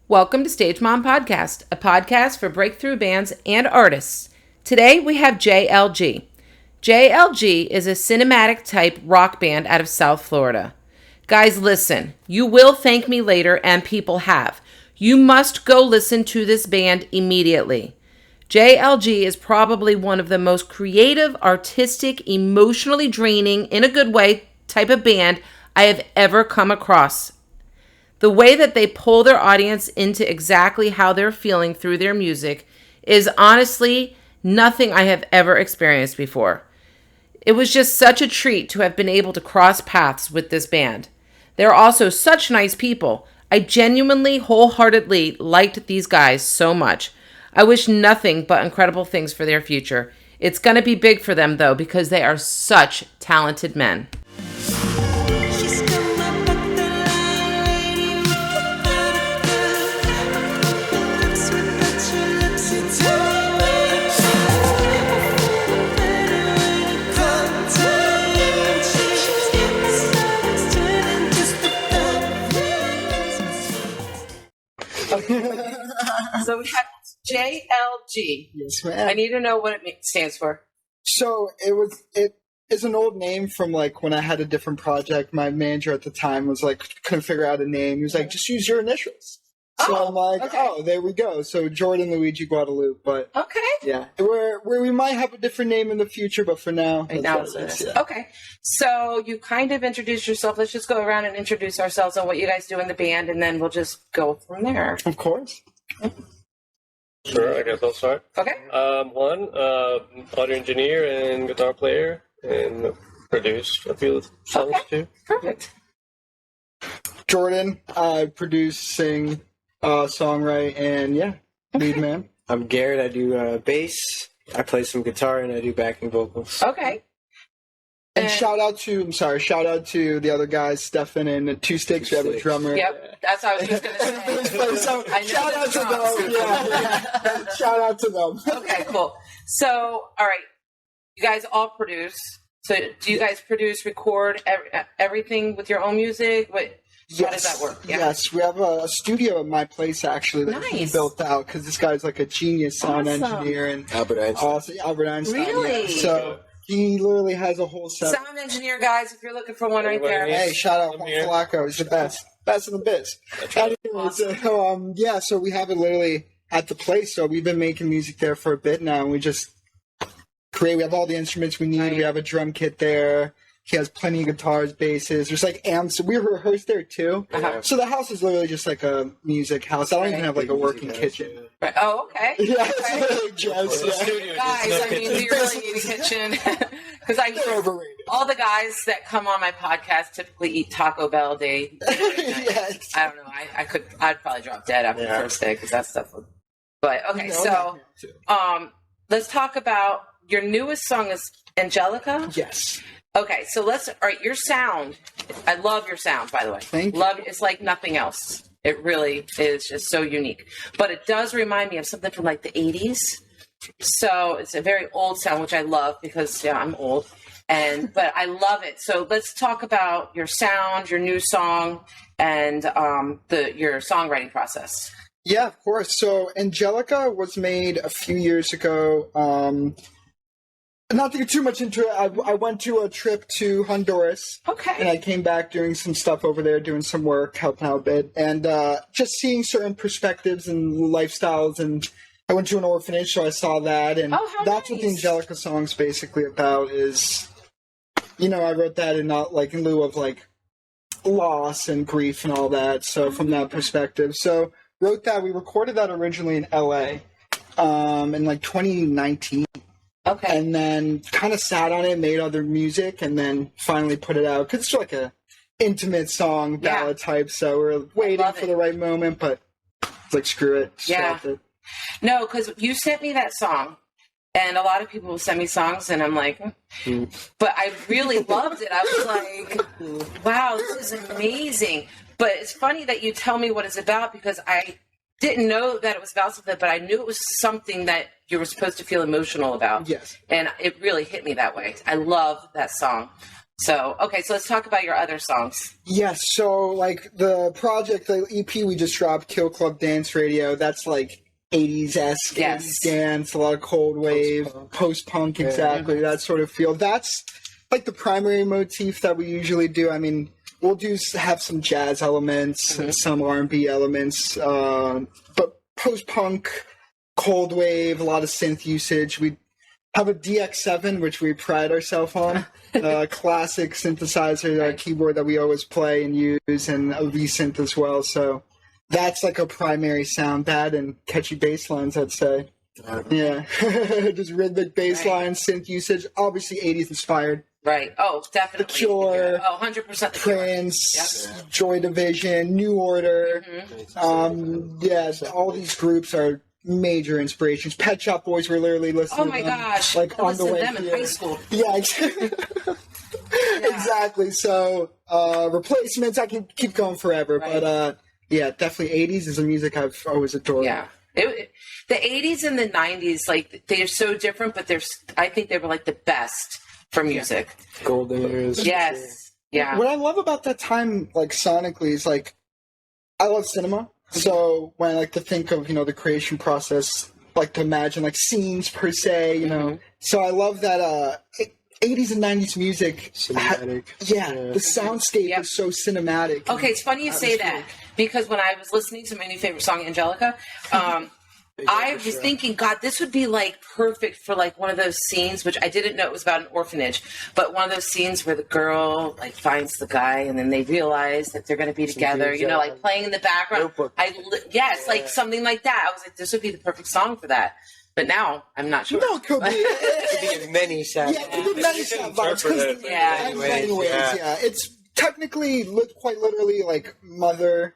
Welcome to Stage Mom Podcast, a podcast for breakthrough bands and artists. Today we have J.L.G. J.L.G. is a cinematic type rock band out of South Florida. Guys, listen, you will thank me later, and people have. You must go listen to this band immediately. J.L.G. is probably one of the most creative, artistic, emotionally draining, in a good way, type of band I have ever come across. The way that they pull their audience into exactly how they're feeling through their music is honestly nothing I have ever experienced before. It was just such a treat to have been able to cross paths with this band. They're also such nice people. I genuinely, wholeheartedly liked these guys so much. I wish nothing but incredible things for their future. It's going to be big for them, though, because they are such talented men. So we have J.L.G. Yes, ma'am. I need to know what it stands for. So it is an old name from like when I had a different project. My manager at the time was like, couldn't figure out a name. He was like, just use your initials. So I'm like, okay. oh, there we go. So Jordan, Luigi, Guadalupe. But Okay. yeah, we might have a different name in the future, but for now, Right now that's what it is, yeah. Okay. So you kind of introduced yourself. Let's just go around and introduce ourselves and what you guys do in the band, and then we'll just go from there. Of course. Sure, I guess I'll start. Okay. Audio engineer and guitar player, and produced a few songs too. Perfect. Jordan, I produce, sing, songwrite, and yeah, lead man. I'm Garrett. I do bass. I play some guitar and I do backing vocals. Okay. And shout out to the other guys, Stefan and Two Sticks. We have a drummer. Yep, that's what I was just going to say. Shout out to them. Yeah. Shout out to them. Okay, cool. So, all right, you guys all produce. So, do you guys produce, record everything with your own music? How does that work? Yeah. Yes, we have a studio at my place actually that we built out because this guy's like a genius sound engineer and Albert Einstein. Albert Einstein. Really? Yeah. So he literally has a whole set. Sound engineer, guys, if you're looking for one right there. Hey, shout out Juan Flaco. He's the best in the biz. Anyway, so we have it literally at the place. So we've been making music there for a bit now, and we just create. We have all the instruments we need. Right. We have a drum kit there. He has plenty of guitars, basses. There's like amps. We rehearse there too. Uh-huh. So the house is literally just like a music house. I don't even have like a working kitchen. Right. Oh, okay. Yeah, it's just, guys, I mean, do you really need a kitchen? Because I hear all the guys that come on my podcast typically eat Taco Bell day. Yes. I don't know. I'd probably drop dead after the first day because that stuff would. But okay, let's talk about your newest song is Angelica. Yes. Okay, so all right, your sound, I love your sound, by the way. Thank you. It's like nothing else. It really is just so unique. But it does remind me of something from like the 80s. So it's a very old sound, which I love because, I'm old. But I love it. So let's talk about your sound, your new song, and your songwriting process. Yeah, of course. So Angelica was made a few years ago. Not to get too much into it, I went to a trip to Honduras. Okay. And I came back doing some stuff over there, doing some work, helping out a bit, and just seeing certain perspectives and lifestyles. And I went to an orphanage, so I saw that. And that's what the Angelica song's basically about is, I wrote that in lieu of like loss and grief and all that. So from that perspective. So wrote that. We recorded that originally in LA in like 2019. Okay. And then kind of sat on it, made other music, and then finally put it out. Because it's like a intimate song, ballad type, so we're waiting for the right moment, but it's like, screw it. Just it. No, because you sent me that song, and a lot of people will send me songs, and I'm like, but I really loved it. I was like, wow, this is amazing. But it's funny that you tell me what it's about, because I didn't know that it was about something, but I knew it was something that you were supposed to feel emotional about. Yes. And it really hit me that way. I love that song. So, okay, so let's talk about your other songs. Yes, so like the project, the EP we just dropped, Kill Club Dance Radio, that's like 80s-esque, Yes. 80s dance, a lot of cold wave, post-punk, exactly, that sort of feel. That's like the primary motif that we usually do. I mean, we'll have some jazz elements, some R&B elements, but post-punk, cold wave, a lot of synth usage. We have a DX7, which we pride ourselves on. Classic synthesizer, keyboard that we always play and use, and a V-synth as well. So that's like a primary sound, that and catchy bass lines, I'd say. Yeah. Just rhythmic bass lines, synth usage, obviously 80s inspired. Right. Oh, definitely. The Cure. Oh, 100%. Prince, Joy Division, New Order. Yes, all these groups are major inspirations. Pet Shop Boys were literally listening. Oh my to them, gosh! like I on the way listened to them here. in high school. Yeah, exactly. So replacements, I can keep going forever, but yeah, definitely 80s is the music I've always adored. Yeah, the 80s and the 90s, like they are so different, but I think they were like the best for music. Golden years. Yes. Yeah. What I love about that time, like sonically, is like I love cinema. So when I like to think of, the creation process, like to imagine like scenes per se, So I love that 80s and 90s music. Cinematic. The soundscape is so cinematic. Okay, it's funny you say that, because when I was listening to my new favorite song, Angelica, I was thinking, God, this would be like perfect for like one of those scenes, which I didn't know it was about an orphanage, but one of those scenes where the girl like finds the guy and then they realize that they're going to be together, like playing in the background. Like something like that. I was like, this would be the perfect song for that. But now I'm not sure. No, it could be. It could be many sad. Yeah, it could be many sad vibes. Anyways, it's technically quite literally like mother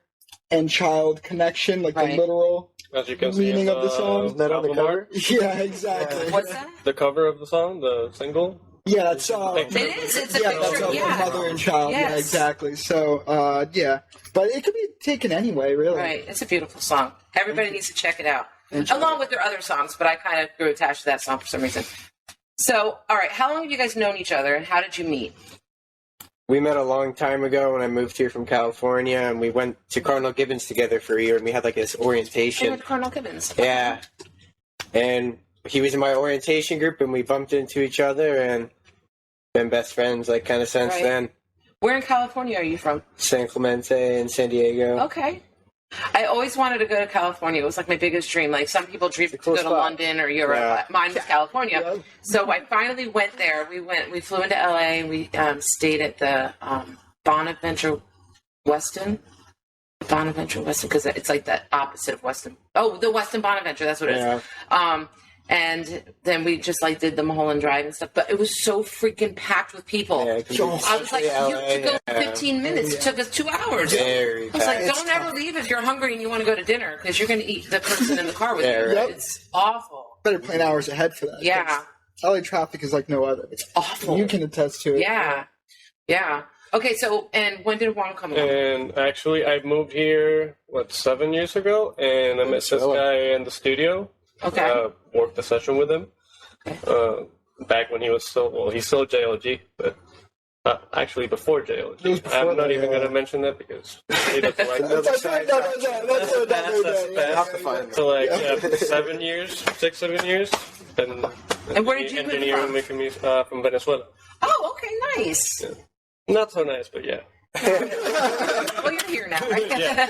and child connection, like the literal As you can see, meaning of the song. Isn't that on the cover? Yeah, exactly. What's that? The cover of the song, the single. Yeah, it's It is. It's a that's picture. of mother and child. Yes. Yeah, exactly. So, but it could be taken anyway, really. Right. It's a beautiful song. Everybody needs to check it out. Along with their other songs, but I kind of grew attached to that song for some reason. So, all right, how long have you guys known each other, and how did you meet? We met a long time ago when I moved here from California, and we went to Cardinal Gibbons together for a year, and we had like this orientation. With Cardinal Gibbons. Yeah. And he was in my orientation group, and we bumped into each other, and been best friends, like, kind of since then. Where in California are you from? San Clemente and San Diego. Okay. I always wanted to go to California. It was like my biggest dream. Like some people dream to go to London or Europe. Yeah. Mine was California. So I finally went there. We flew into LA and we stayed at the Bonaventure Westin. Bonaventure Westin, because it's like the opposite of Westin. Oh, the Westin Bonaventure, that's what it is. And then we just like did the Mulholland Drive and stuff, but it was so freaking packed with people. Yeah, I was like, you have to go 15 minutes. It took us 2 hours. Very I was like, bad. don't ever leave if you're hungry and you want to go to dinner, because you're going to eat the person in the car with you. Yep. It's awful. Better plan hours ahead for that. Yeah. LA traffic is like no other. It's awful. You can attest to it. Yeah. Okay, so, and when did Juan come along? And actually, I moved here, 7 years ago, and I met this guy in the studio. Okay. Worked a session with him. Back when he was he's still J.L.G, but actually before J.L.G. I'm not even going to mention that because he doesn't like that. That's So, like, 7 years, 6-7 years. And where did you move from? Making music from Venezuela. Oh, okay, nice. Yeah. Not so nice, but yeah. Well, you're here now, right? Yeah.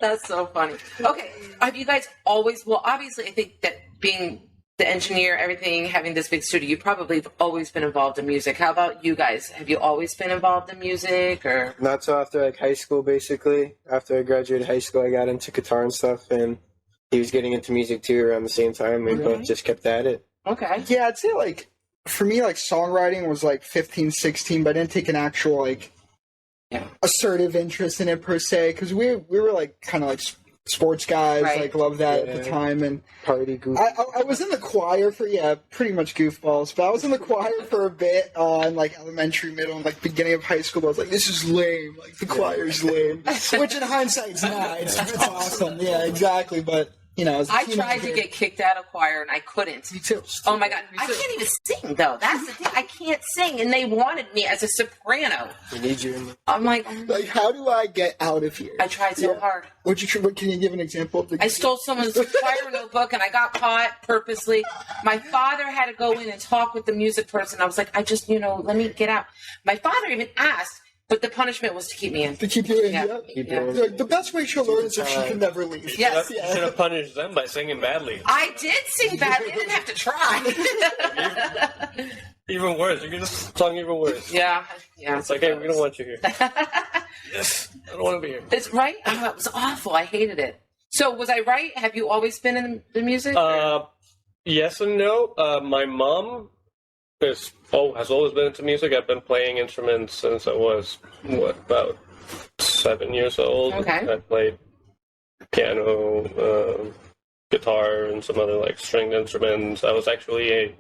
That's so funny. Okay, have you guys always, well, obviously, I think that being the engineer, everything, having this big studio, you probably have always been involved in music. How about you guys? Have you always been involved in music, or? Not so after, like, high school, basically. After I graduated high school, I got into guitar and stuff, and he was getting into music, too, around the same time. We both just kept at it. Okay. Yeah, I'd say, like, for me, like, songwriting was, like, 15, 16, but I didn't take an actual, like, assertive interest in it per se, because we were like kind of like sports guys, like loved that at the time, and party goof. I was in the choir for pretty much goofballs, but I was in the choir for a bit in like elementary, middle, and like beginning of high school. I was like, this is lame, like the choir's lame, which in hindsight it's not. It's awesome, yeah, exactly. But as a I teenager. tried to get kicked out of choir and I couldn't. Me too. Oh my God. I can't even sing though. That's the thing. I can't sing. And they wanted me as a soprano. We need you in there. I'm like, how do I get out of here? I tried so hard. What can you give an example of I stole someone's choir notebook and I got caught purposely. My father had to go in and talk with the music person. I was like, let me get out. My father even asked, but the punishment was to keep me in. To keep you in, Yeah. The best way she'll learn is if she can never leave. Yes. You should have punished them by singing badly. I did sing badly. I didn't have to try. Even worse. You could just sung even worse. Yeah. It's like, hey, we don't want you here. Yes, I don't want to be here. It's right. It was awful. I hated it. So was I right? Have you always been in the music? Yes and no. My mom has always been into music. I've been playing instruments since I was, about 7 years old. Okay. I played piano, guitar, and some other stringed instruments. I was actually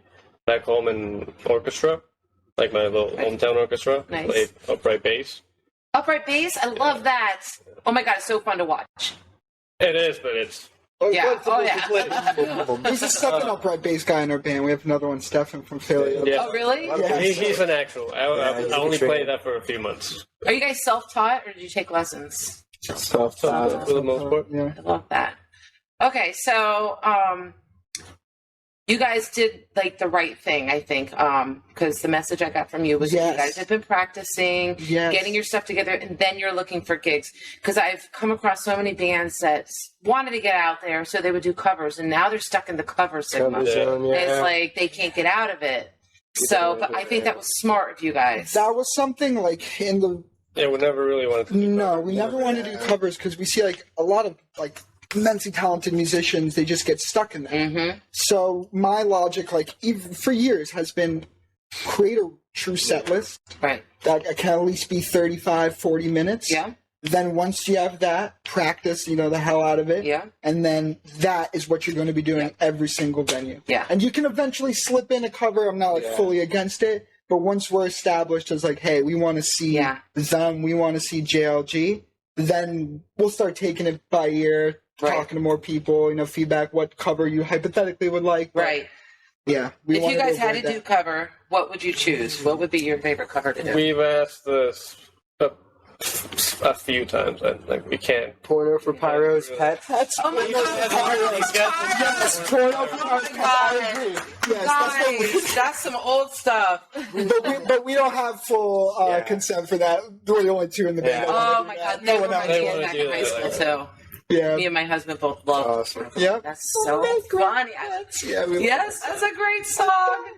back home in orchestra, like my little hometown orchestra. Nice. Played upright bass. Upright bass? I love that. Oh my God, it's so fun to watch. It is, but it's... Yeah. Oh, yeah. He's the second upright bass guy in our band. We have another one, Stefan from Philly. Yeah. Oh, really? Yeah. He's an actual. I only played that for a few months. Are you guys self-taught or did you take lessons? For the most part. Yeah. I love that. Okay, so you guys did the right thing, I think, because the message I got from you was Yes. you guys have been practicing, getting your stuff together, and then you're looking for gigs. Because I've come across so many bands that wanted to get out there, so they would do covers, and now they're stuck in the cover sigma. It's like they can't get out of it. So, but I think that was smart of you guys. That was something in the... Yeah, we never really wanted to do No, we never wanted to do covers because we see a lot of immensely talented musicians, they just get stuck in that. Mm-hmm. So my logic, even for years, has been create a true set list. Right. That can at least be 35, 40 minutes. Yeah. Then once you have that, practice, the hell out of it. Yeah. And then that is what you're going to be doing every single venue. Yeah. And you can eventually slip in a cover. I'm not fully against it. But once we're established as hey, we want to see them, we want to see J.L.G., then we'll start taking it by ear, talking to more people, feedback, what cover you hypothetically would like. But, Right. Yeah. If you guys had to do cover, what would you choose? What would be your favorite cover to do? We've asked this a few times. We can't. Porno for Pyro's Pets. Oh my God! Yes, Porno for Pyro's Pets. I agree. Yes, that's some old stuff. but we don't have full consent for that. We're the only two in the band. Oh my God! They were my band back in high school too. Yeah. Me and my husband both love. Awesome. Yeah. That's so funny. Yes, that's a great song.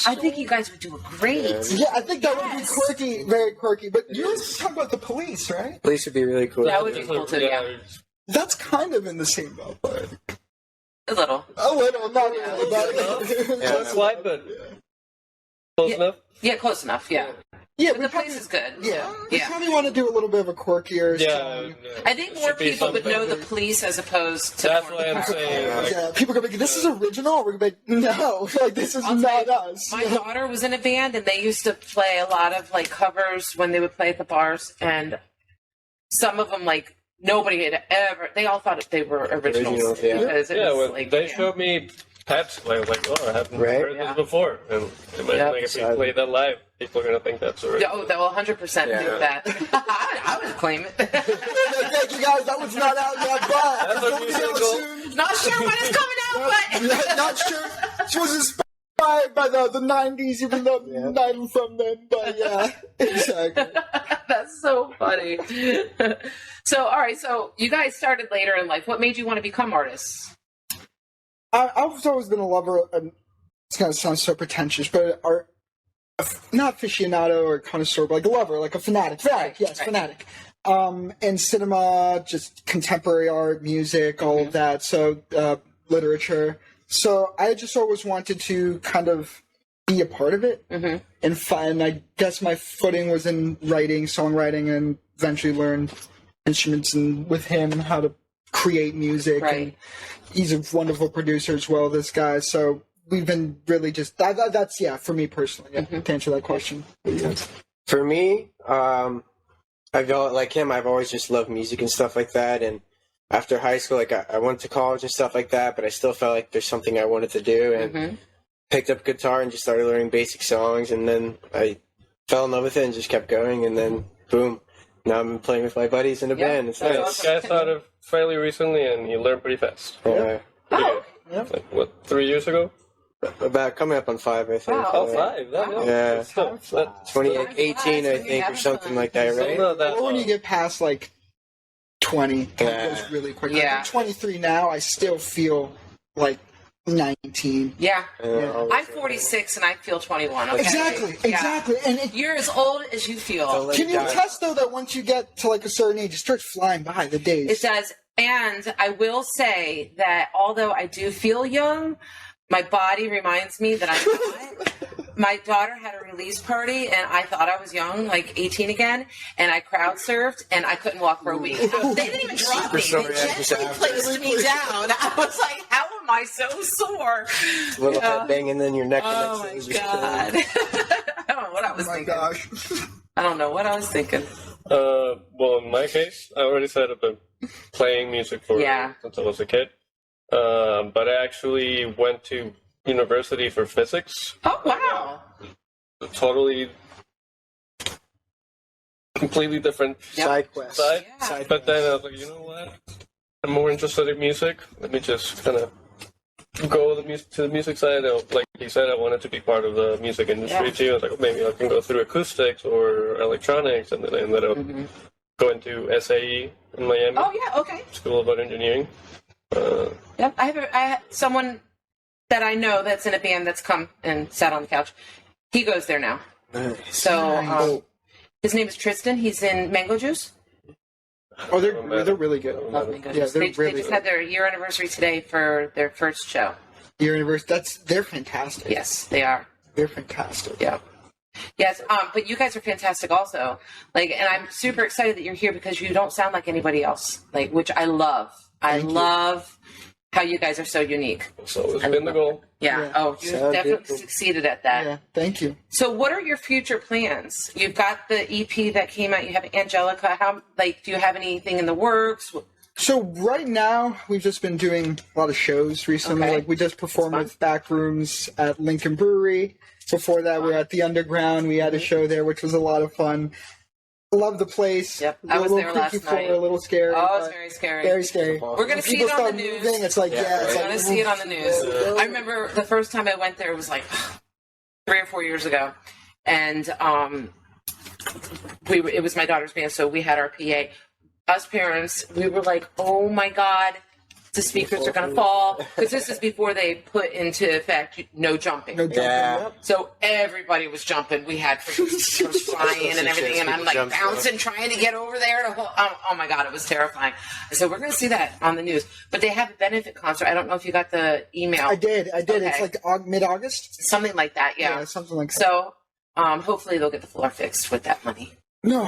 I think you guys would do a great. Yeah, I think that would be quirky, very quirky. But you were talking about the Police, right? Police would be really cool. That would be cool too. Yeah. That's kind of in the same ballpark. A little. Not really. That's why, but close enough. Yeah, close enough. Yeah. Yeah, But the Police is good. Yeah, we probably want to do a little bit of a quirkier song. I think more people would know the Police as opposed to. That's what I'm saying. Yeah, people are gonna be like, "This is original." We're gonna be like, "No, this is not us." My daughter was in a band, and they used to play a lot of covers when they would play at the bars, and some of them nobody had ever. They all thought they were originals. Because it was, when they showed me Pets, I was like, "Oh, I haven't heard this before." And if we play that live, people are gonna think that's original. Oh, they'll 100% do that. I would claim it. Thank you guys. That was not out yet, but That's what you said, soon. Not sure when it's coming out, but Not sure. She was inspired by the 90s, even though not even from then. But yeah, exactly. That's so funny. So, all right. So you guys started later in life. What made you want to become artists? I've always been a lover, and it's going to sound so pretentious, but art, not aficionado or connoisseur, but a lover, a fanatic. Fanatic. And cinema, just contemporary art, music, all of that. So, literature. So I just always wanted to kind of be a part of it. Mm-hmm. And I guess my footing was in writing, songwriting, and eventually learned instruments and with him how to create music. Right. And he's a wonderful producer as well, this guy. So we've been really just that's for me personally, to answer that question. For me, I've like him. I've always just loved music and stuff like that, and after high school, like I went to college and stuff like that, but I still felt like there's something I wanted to do, and picked up guitar and just started learning basic songs, and then I fell in love with it and just kept going, and then boom, now I'm playing with my buddies in a band. It's nice. Awesome. I started fairly recently, and you learn pretty fast. Yeah. Like, what, 3 years ago? About coming up on 5, I think. Wow. Oh, 5. Yeah. Still, 2018, I think, or something like that, right? Or when you get past like 20, it goes really quick. Yeah. Like, I'm 23 now. I still feel like 19. Yeah. I'm 46 and I feel 21. Okay? Exactly. And you're as old as you feel. Can you attest, though, that once you get to like a certain age, it starts flying by the days? It does. And I will say that although I do feel young, my body reminds me that I'm not. My daughter had a release party, and I thought I was young, like 18 again, and I crowd surfed, and I couldn't walk for a week. They didn't even drop me. They gently placed me down. I was like, how am I so sore? A little head banging in your neck. Oh, my God. I don't know what I was thinking. Gosh. I don't know what I was thinking. Well, in my case, I already said I've been playing music since I was a kid. But I actually went to university for physics. Oh, wow. Totally, completely different side quest. But then I was like, you know what? I'm more interested in music. Let me just kind of go to the music side. Like he said, I wanted to be part of the music industry too. I was like, oh, maybe I can go through acoustics or electronics, and then I ended up going to SAE in Miami. Oh, yeah, okay. School of Art Engineering. Yep, I have someone that I know that's in a band that's come and sat on the couch. He goes there now. Nice. So his name is Tristan. He's in Mango Juice. Oh, they're really good. Love Mango Yeah, Juice. they're They really just had their year anniversary today for their first show. Year anniversary. They're fantastic. Yes, they are. They're fantastic. Yeah. Yes, but you guys are fantastic also. Like, and I'm super excited that you're here because you don't sound like anybody else. Like, which I love. I love how you guys are so unique. So it's been the goal. Yeah. Oh, you've definitely succeeded at that. Yeah. Thank you. So what are your future plans? You've got the EP that came out. You have Angelica. Do you have anything in the works? So right now, we've just been doing a lot of shows recently. Okay. Like we just performed with Backrooms at Lincoln Brewery. Before that, we were at the Underground. We had a show there, which was a lot of fun. Love the place. Yep, I was there last night. A little scary. Oh, it's very scary. Very scary. We're going to see it on the news. Moving, it's like, we're going to see it on the news. I remember the first time I went there, it was like 3 or 4 years ago. And it was my daughter's band, so we had our PA. Us parents, we were like, oh my God, the speakers are going to fall. Because this is before they put into effect no jumping. Yeah. So everybody was jumping. We had speakers flying and everything. And I'm like bouncing, trying to get over there. Oh my God, it was terrifying. So we're going to see that on the news. But they have a benefit concert. I don't know if you got the email. I did. Okay. It's like mid-August? Something like that, yeah. Yeah, something like that. So hopefully they'll get the floor fixed with that money. No.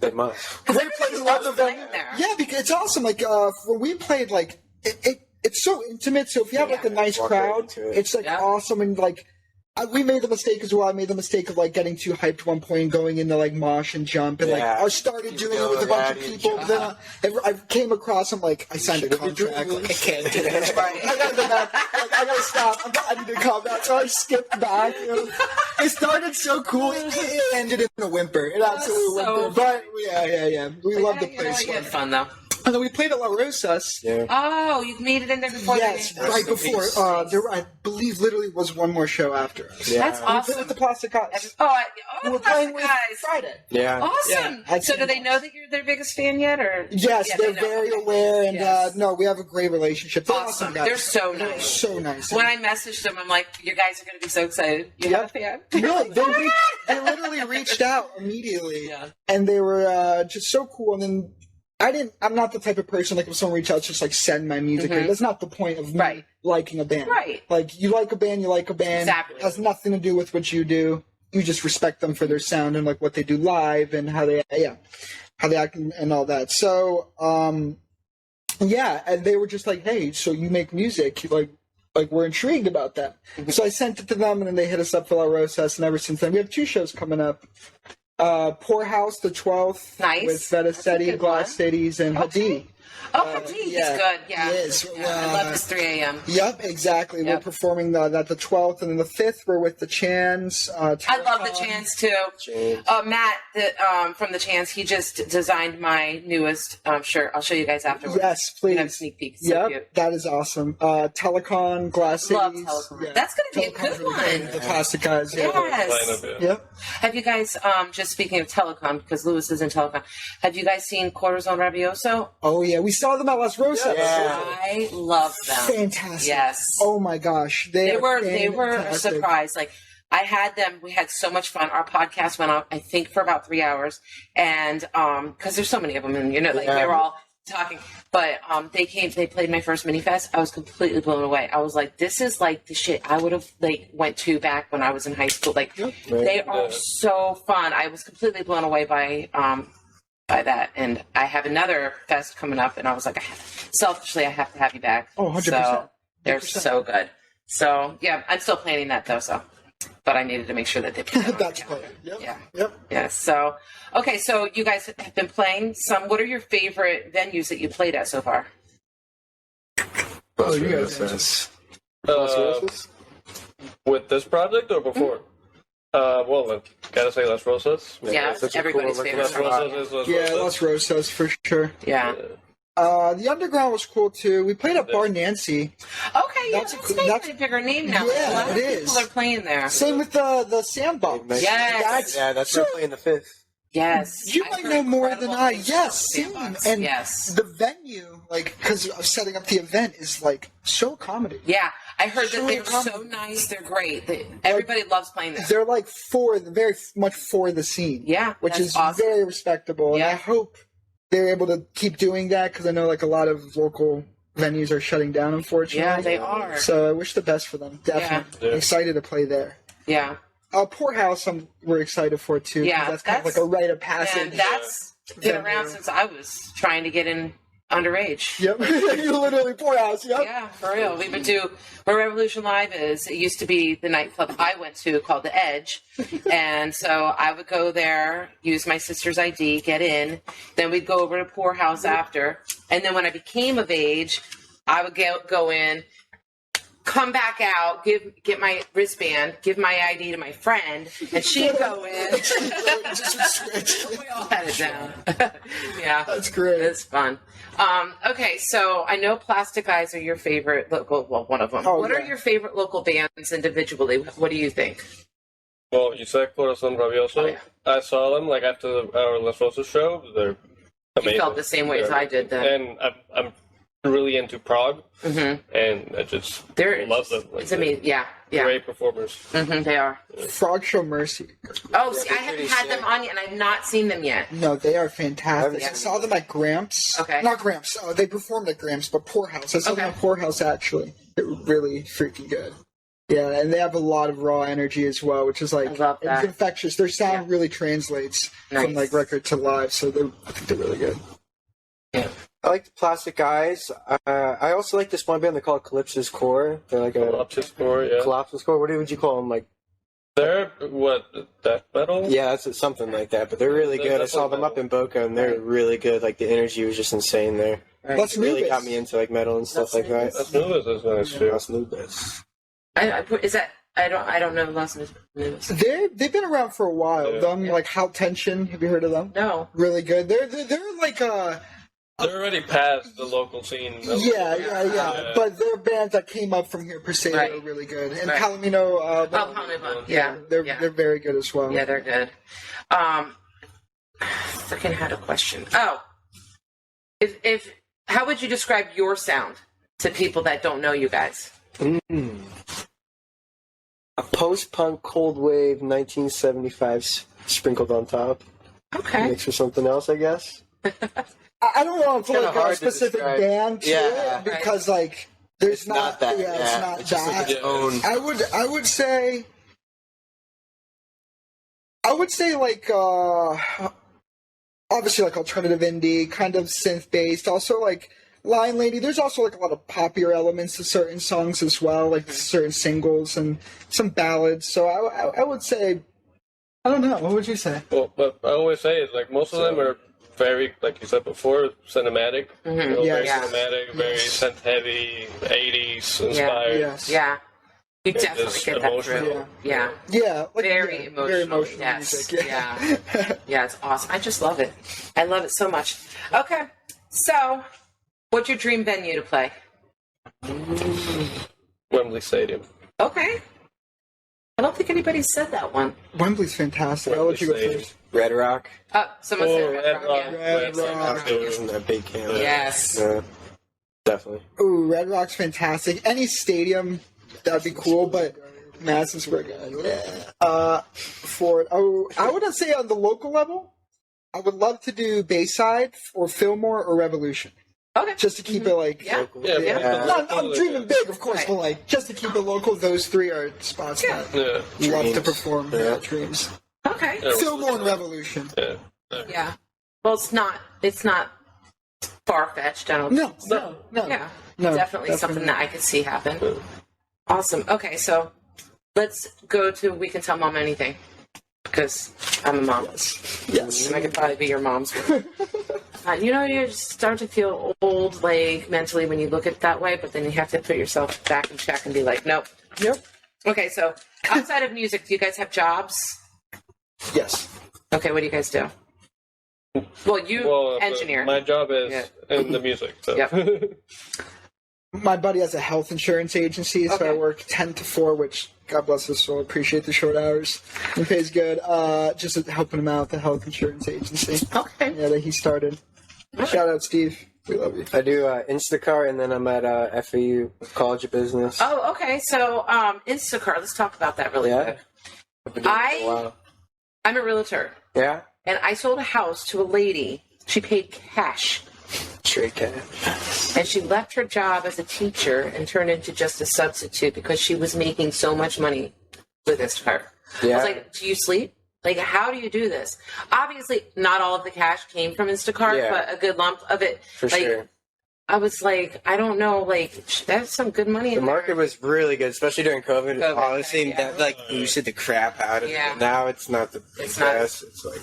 They must. Because everybody loves playing there. Yeah, because it's awesome. Like, when we played, like, it's so intimate. So if you have, like, a nice crowd, it's, like, awesome. And, like, we made the mistake as well. I made the mistake of, like, getting too hyped one point and going into, like, mosh and jump. And, like, I started doing it with a bunch of people. Then I came across, I'm like, I signed a contract. Like, I can't do this. Right. I gotta go back. Like, I gotta stop. I need to calm down. So I skipped back. You know? It started so cool. It ended in a whimper. It absolutely whimpered. But, yeah. We love the place. You had fun, though. And then we played at La Rosas. Yeah. Oh, you made it in there before? Yes, right before. There, I believe, literally was one more show after us. Yeah. That's awesome. We played with the Plastic Eyes. We were playing with Friday. Yeah. Awesome. Yeah. So do they know that you're their biggest fan yet? Or yes, they're very aware. And no, we have a great relationship. They're awesome. They're so nice. They're so nice. When I messaged them, I'm like, you guys are going to be so excited. You have a fan? No, they literally reached out immediately. Yeah. And they were just so cool. And then I'm not the type of person, like, if someone reaches out, just, like, send my music. Mm-hmm. That's not the point of me liking a band. Right. Like, you like a band, you like a band. Exactly. It has nothing to do with what you do. You just respect them for their sound and, like, what they do live and how they act and all that. So, and they were just like, hey, so you make music. Like, we're intrigued about that. Mm-hmm. So I sent it to them, and then they hit us up for La Rosas, and ever since then, we have 2 shows coming up. Poorhouse the 12th with Veta City, Glass Cities, and Hadid. Oh, he's good. Yeah, he is. I love his 3 a.m. Yep, exactly. We're performing that the 12th, and then the 5th we're with the Chans. I love the Chans too. Matt from the Chans, he just designed my newest shirt. I'll show you guys afterwards. Yes, please. Have a sneak peek. So cute. That is awesome. Telecon, Glass Cities. Love Telecon. Yeah. That's going to be a good one. The plastic guys. Yes. Yep. Have you guys, just speaking of Telecon, because Lewis is in Telecon, have you guys seen Cortisone Rabioso? Oh, yeah. We saw them at Las Rosas. Yeah. I love them. Fantastic. Yes. Oh, my gosh. They were a surprise. Like, I had them. We had so much fun. Our podcast went on, I think, for about 3 hours. And because there's so many of them, and we were all talking. But they played my first mini fest. I was completely blown away. I was like, this is like the shit I would have went to back when I was in high school. Like, they are so fun. I was completely blown away by that. And I have another fest coming up, and I was like, selfishly, I have to have you back. Oh, 100%. So they're so good. So yeah, I'm still planning that though. But I needed to make sure that they put that's great. Yep. Yeah. Yep. Yeah. So, okay. So you guys have been playing some. What are your favorite venues that you played at so far? Oh, you guys. With this project or before? Well, gotta say Las Rosas. Yeah, everybody's favorite. Las Rosas is Las Rosas. Yeah, Las Rosas for sure. Yeah. The Underground was cool too. We played at Bar Nancy. Okay, that's a bigger name now. Yeah, a lot of it people are playing there. Same with the Sandbox. Yes. That's we're playing the 5th. Yes. You might know more than I. Yes, same. And yes. the venue, because of setting up the event, is so accommodating. Yeah, I heard that they're so nice. They're great. Everybody loves playing there. They're very much for the scene. Yeah, which is awesome. very respectable. Yeah. And I hope they're able to keep doing that because I know a lot of local venues are shutting down, unfortunately. Yeah, they are. So I wish the best for them. Definitely. I'm excited to play there. Yeah. Poorhouse, we're excited for too. Yeah, that's kind of like a rite of passage. And that's been around since I was trying to get in underage. Yep, literally Poorhouse. Yep. Yeah, for real. We would do where Revolution Live is. It used to be the nightclub I went to called the Edge, and so I would go there, use my sister's ID, get in. Then we'd go over to Poorhouse after, and then when I became of age, I would go in. Come back out, get my wristband, give my ID to my friend, and she'd go in. We all had it down. Yeah. That's great. It's fun. Okay, so I know Plastic Eyes are your favorite local, well, one of them. What are your favorite local bands individually? What do you think? Well, you said Corazon Rabioso. Oh, yeah. I saw them after our Las Rosas show. They're amazing. You felt the same way as I did then. And I'm really into prog, and I just love them. It's amazing. Yeah. Great performers. They are. Frog Show Mercy. Oh, see, I haven't had them on yet, and I've not seen them yet. No, they are fantastic. I saw them at Gramps. Okay. Not Gramps. They performed at Gramps, but Poorhouse. I saw them at Poorhouse, actually. They're really freaking good. Yeah, and they have a lot of raw energy as well, which is I love that. It's infectious. Their sound really translates from record to live, so I think they're really good. Yeah. I like the Plastic Eyes. I also like this one band. They're called Calypso's Core. They're like Calypso's Core, yeah. Calypso's Core. What would you call them? They're death metal? Yeah, that's something like that. But they're really good. I saw them up in Boca, and they're really good. The energy was just insane there. Right. That's really got me into metal and stuff like that. Las Nubes is nice too. Las Nubes. Is that? I don't know Las Nubes. They've been around for a while. Them How Tension. Have you heard of them? No. Really good. They're They're already past the local scene. Yeah. But they're bands that came up from here per se that are really good. And Palomino. Palomino. They're very good as well. Yeah, they're good. Freaking had a question. Oh, if how would you describe your sound to people that don't know you guys? A post-punk cold wave 1975 sprinkled on top. Okay. Mixed with something else, I guess. I don't want to put a specific band to it because there's not that. Yeah, it's not it's that. Just its own. I would say obviously alternative indie, kind of synth based. Also Lion Lady. There's also a lot of poppier elements to certain songs as well, certain singles and some ballads. So I would say, I don't know. What would you say? Well, but I always say most of them are very, like you said before, cinematic. Very Yes. cinematic, very synth heavy, 80s inspired. Yes. Yeah. You And definitely just get that emotional. through. Yeah. Yeah, like, Very emotional. Very emotional Yes. music. Yeah. Yeah, it's awesome. I just love it. I love it so much. Okay. So, what's your dream venue to play? Wembley Stadium. Okay. I don't think anybody said that one. Wembley's fantastic. I'll let you go first. Red Rock. Someone said Red Rock. Yeah. Red Rock. Isn't that big camp? Yes. Definitely. Ooh, Red Rock's fantastic. Any stadium, that'd be cool, but Madison Square Garden. I would say on the local level, I would love to do Bayside or Fillmore or Revolution. Okay. Just to keep it like Yeah. I'm dreaming big, of course, but like just to keep it local, those three are spots that love to perform dreams. Okay. Fillmore and Revolution. Yeah. Well, it's not far-fetched, I don't think. No. Yeah. No, definitely something that I could see happen. Awesome. Okay, so let's go to We Can Tell Mom Anything. Because I'm a mom. Yes. And I could probably be your mom's. You just start to feel old, like, mentally when you look at it that way, but then you have to put yourself back in check and be like, nope. Okay, so outside of music, do you guys have jobs? Yes. Okay, what do you guys do? Well, engineer. My job is in the music. So. Yep. My buddy has a health insurance agency, so I work 10 to 4, which, God bless his soul, appreciate the short hours. He pays good. Just helping him out, the health insurance agency. Okay. Yeah, that he started. Shout out, Steve. We love you. I do Instacart, and then I'm at FAU College of Business. Oh, okay. So, Instacart, let's talk about that really quick. I've been doing it for a while. I'm a realtor. Yeah? And I sold a house to a lady. She paid cash. Straight cash. And she left her job as a teacher and turned into just a substitute because she was making so much money with Instacart. Yeah. I was like, do you sleep? Like, how do you do this? Obviously, not all of the cash came from Instacart, but a good lump of it. For sure. I was like, I don't know, like, that's some good money. The market was really good, especially during COVID. Honestly, that boosted the crap out of it. Now it's not the best. It's like,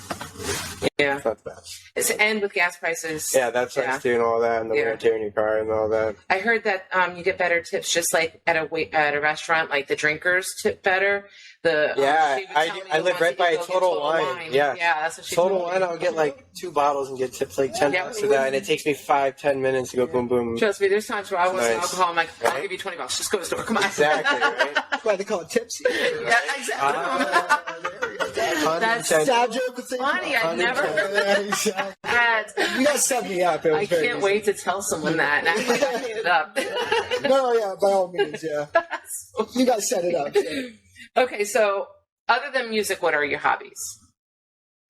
it's not the best. And with gas prices. Yeah, that's why it's doing all that, and the wear and tear in your car and all that. I heard that you get better tips just like at a restaurant, like the drinkers tip better. I live right by Total Wine. Yeah, that's what she Total told me. Wine. I'll get like 2 bottles and get tipped like $10 for that, and it takes me 5-10 minutes to go boom boom. Trust me, there's times where I want some alcohol. I'm like, I'll give you $20. Just go to the store. Come on. Exactly. Right? That's why they call it tipsy. Yeah, exactly. That's sad joke. funny. I've never heard that. You guys set me up. I can't wait to tell someone that. And act like I made it up. No, by all means, You guys set it up. Okay, so other than music, what are your hobbies?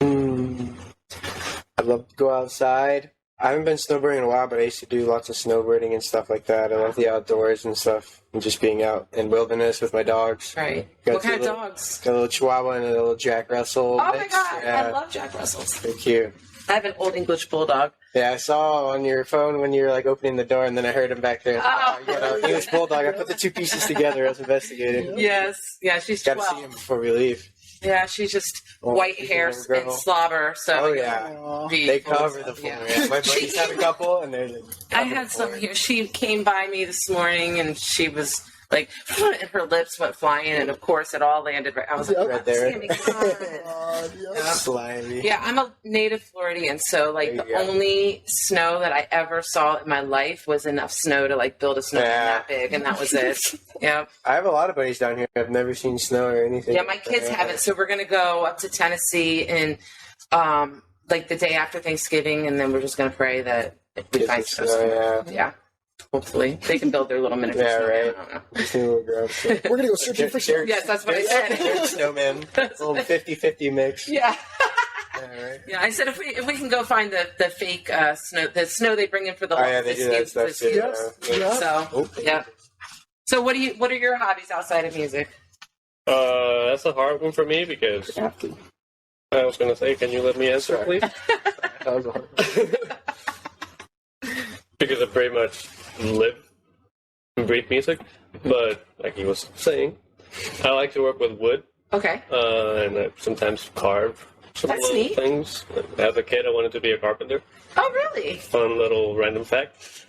I love to go outside. I haven't been snowboarding in a while, but I used to do lots of snowboarding and stuff like that. I love the outdoors and stuff, and just being out in wilderness with my dogs. Right. What kind of dogs? Got a little Chihuahua and a little Jack Russell. Oh my God, I love Jack Russells. They're cute. I have an Old English Bulldog. Yeah, I saw on your phone when you were like opening the door, and then I heard him back there. You got an English Bulldog. I put the 2 pieces together. I was investigating. Yes. Yeah, she's 12. Got to see him before we leave. Yeah, she's just white hair and slobber. So they cover the floor. Yeah. My buddies had a couple, and they're like, I had some here. She came by me this morning, and she was like, and her lips went flying, and of course, it all landed right. I was like, right there. Slimy. Yeah, I'm a native Floridian, so like the only snow that I ever saw in my life was enough snow to like build a snowman that big, and that was it. Yeah. I have a lot of buddies down here. I've never seen snow or anything. Yeah, my kids haven't. So we're gonna go up to Tennessee and like the day after Thanksgiving, and then we're just gonna pray that we find snow. Yeah. Hopefully, they can build their little miniature snowman. I don't know. We're going to go searching for snow. Yes, that's what I said. Snowman. Little 50-50 mix. Yeah. Yeah, I said if we can go find the fake snow, the snow they bring in for the they do that stuff too. So what are your hobbies outside of music? That's a hard one for me because I was going to say, can you let me answer, please? That was a hard one. Because I pretty much live and breathe music, but like he was saying, I like to work with wood. Okay. And I sometimes carve some That's little neat. things. As a kid, I wanted to be a carpenter. Oh, really? Fun little random fact.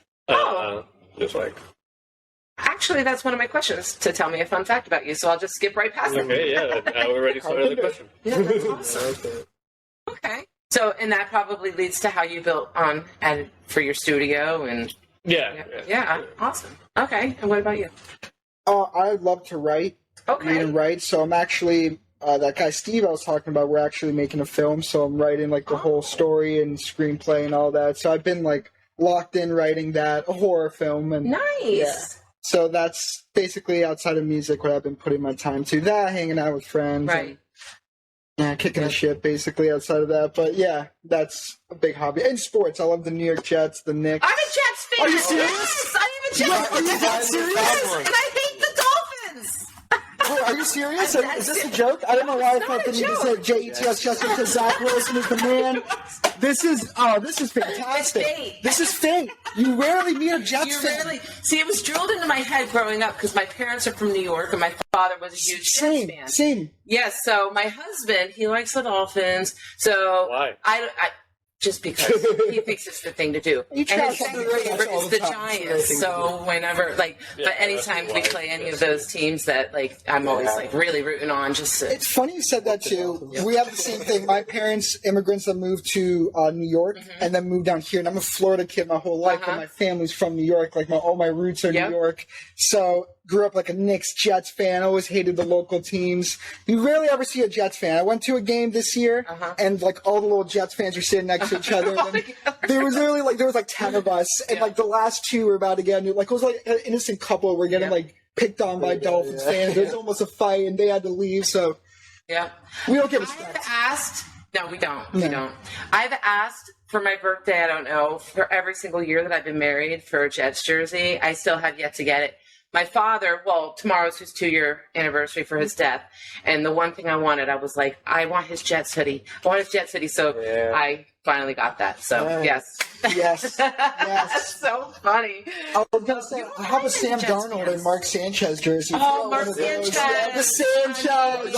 Just like... Actually, that's one of my questions, to tell me a fun fact about you, so I'll just skip right past it. Okay, yeah, I already started the question. Yeah, that's awesome. Okay. So, and that probably leads to how you built on and for your studio and... Yeah, awesome. Okay, and what about you? I love to write. Okay. Read and write, so I'm actually... that guy Steve I was talking about, we're actually making a film, so I'm writing like the whole story and screenplay and all that. So I've been like locked in writing that, a horror film. And nice. Yeah. So that's basically outside of music what I've been putting my time to. That, hanging out with friends. Right. And, kicking the shit basically outside of that. But yeah, that's a big hobby. And sports. I love the New York Jets, the Knicks. I'm a Jets fan. Are you serious? Yes, I am a Jets fan. Are you that serious? And I hate the Dolphins. Oh, are you serious? Is this a joke? I don't know why I felt the need to say J.E.T.S. just because Zach Wilson is the man. This is fantastic. It's fate. This is fate. You rarely meet a Jets fan. See, it was drilled into my head growing up because my parents are from New York and my father was a huge Jets fan. Same. Yes, so my husband, he likes the Dolphins. So why? I just because he thinks it's the thing to do. And his second favorite is the Giants. So whenever, but anytime we play any of those teams that, I'm always, really rooting on. It's funny you said that, too. We have the same thing. My parents, immigrants that moved to New York and then moved down here. And I'm a Florida kid my whole life, but my family's from New York. All my roots are New York. So grew up like a Knicks, Jets fan. Always hated the local teams. You rarely ever see a Jets fan. I went to a game this year, and all the little Jets fans were sitting next to each other. And there was literally there was 10 of us, and the last two were about to get into, it was like an innocent couple. We're getting picked on by Dolphins fans. There was almost a fight, and they had to leave. So we don't get respect. I've asked. No, we don't. We don't. I've asked for my birthday. I don't know, for every single year that I've been married, for a Jets jersey. I still have yet to get it. My father, tomorrow's his 2-year anniversary for his death. And the one thing I wanted, I was like, I want his Jets hoodie. I want his Jets hoodie. So I finally got that. So, yes. Yes. That's so funny. I was going to say, I have a Sam Darnold and Mark Sanchez jersey. Oh, Mark Sanchez. The Sanchez.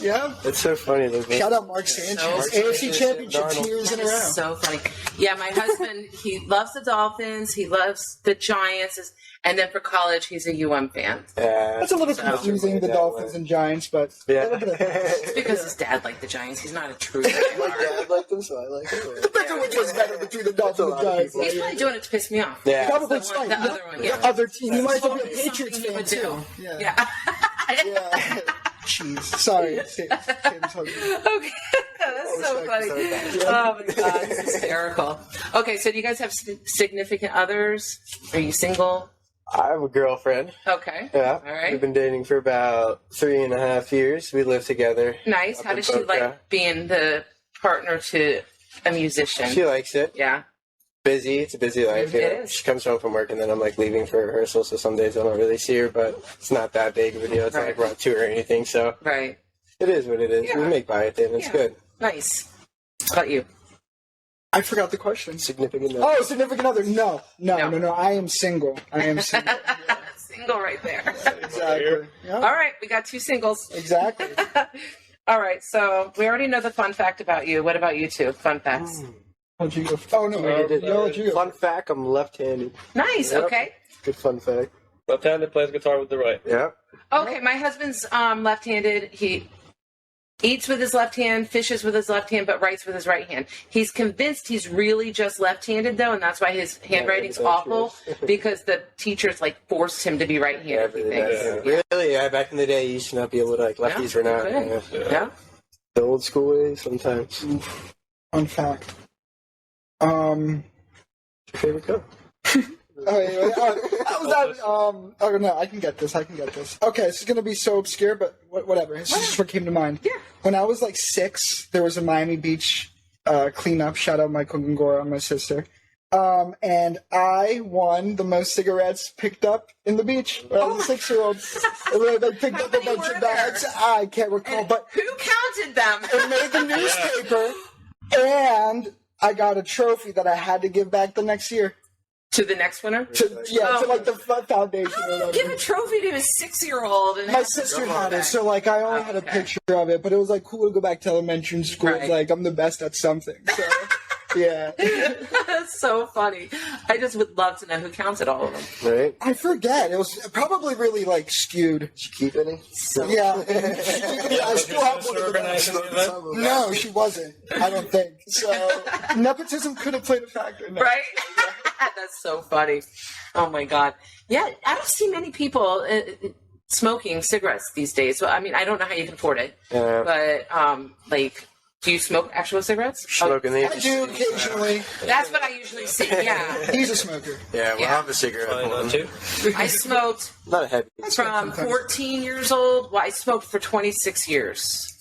Yep. It's so funny. Shout out Mark Sanchez. AFC Championship 2 years in a row. So funny. Yeah, my husband, he loves the Dolphins. He loves the Giants. And then for college, he's a UM fan. That's a little confusing, the Dolphins and Giants, but it's because his dad liked the Giants. He's not a true fan. My dad liked them, so I like it. Depends on which one's better between the Dolphins and the Giants. He's probably doing it to piss me off. Yeah. Probably the other one. The other team. He might as well be a Patriots fan, too. Yeah. Jeez. Sorry. Okay. That's so funny. Oh, my God. It's hysterical. Okay, so do you guys have significant others? Are you single? I have a girlfriend. Okay. Yeah. All right. We've been dating for about 3.5 years. We live together. Nice. How does she like being the partner to a musician? She likes it. Yeah. Busy. It's a busy life. It is. She comes home from work and then I'm leaving for rehearsal, so some days I don't really see her, but it's not that big of a deal. It's not like we're on tour or anything, so. Right. It is what it is. Yeah. We make by it, and it's good. Nice. How about you? I forgot the question. Significant other. Oh, significant other. No. I am single. Single right there. Exactly. Yep. All right, we got 2 singles. Exactly. All right, so we already know the fun fact about you. What about you two? Fun facts. How'd you go? Oh, no. Fun fact, I'm left-handed. Nice, okay. Good fun fact. Left-handed, plays guitar with the right. Yep. Okay, my husband's left-handed. He eats with his left hand, fishes with his left hand, but writes with his right hand. He's convinced he's really just left-handed, though, and that's why his handwriting's awful, because the teachers, forced him to be right-handed, he thinks. Really? Yeah, back in the day, you used to not be able to, lefties were not. Yeah. The old school way, sometimes. Fun fact. Your favorite color? Oh no, I can get this. Okay, this is gonna be so obscure, but whatever. This is just what came to mind. Yeah. When I was 6, there was a Miami Beach cleanup. Shout out Michael Gongora, my sister. And I won the most cigarettes picked up in the beach. When I was a 6-year-old. They picked up a bunch of bags. I can't recall, but who counted them? It made the newspaper, and I got a trophy that I had to give back the next year. To the next winner? To like the foundation. Give a trophy to a 6-year-old. And my sister had it, so like I only had a picture of it, but it was like cool to go back to elementary school. Right. Like I'm the best at something. So yeah. That's so funny. I just would love to know who counted all of them. Right? I forget. It was probably really like skewed. Did you keep any? Yeah. I still have one of them. No, she wasn't. I don't think. So nepotism could have played a factor. No. Right? That's so funny. Oh my God. Yeah, I don't see many people smoking cigarettes these days. Well, I mean, I don't know how you can afford it. But like, do you smoke actual cigarettes? I do occasionally. That's what I usually see. Yeah. He's a smoker. Yeah, we'll have a cigarette. I smoked Not a heavy. from 14 years old. Well, I smoked for 26 years.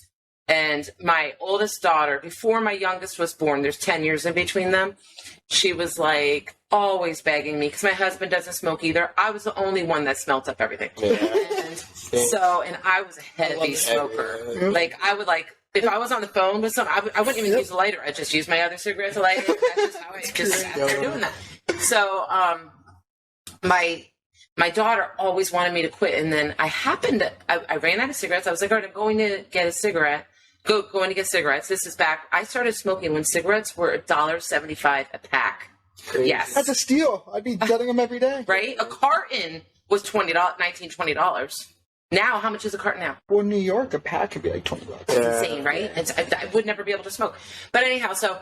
And my oldest daughter, before my youngest was born, there's 10 years in between them, she was like always begging me because my husband doesn't smoke either. I was the only one that smelt up everything. Yeah. And I was a heavy smoker. Like I would like, if I was on the phone with someone, I wouldn't even use a lighter. I'd just use my other cigarette to light it. That's just how I just sat there doing that. So my daughter always wanted me to quit. And then I ran out of cigarettes. I was like, all right, I'm going to get a cigarette. Going to get cigarettes. This is back. I started smoking when cigarettes were $1.75 a pack. Crazy. Yes. That's a steal. I'd be getting them every day. Right? A carton was $19-$20. Now, how much is a carton now? Well, in New York, a pack could be like $20. It's insane, right? I would never be able to smoke. But anyhow, so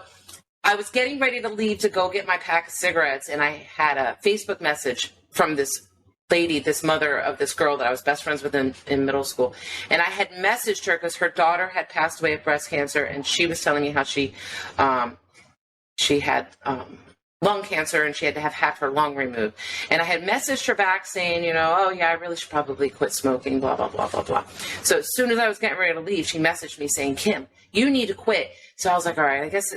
I was getting ready to leave to go get my pack of cigarettes, and I had a Facebook message from this lady, this mother of this girl that I was best friends with in middle school. And I had messaged her because her daughter had passed away of breast cancer, and she was telling me how she had lung cancer and she had to have half her lung removed. And I had messaged her back saying, oh yeah, I really should probably quit smoking, blah, blah, blah, blah, blah. So as soon as I was getting ready to leave, she messaged me saying, Kim, you need to quit. So I was like, all right, I guess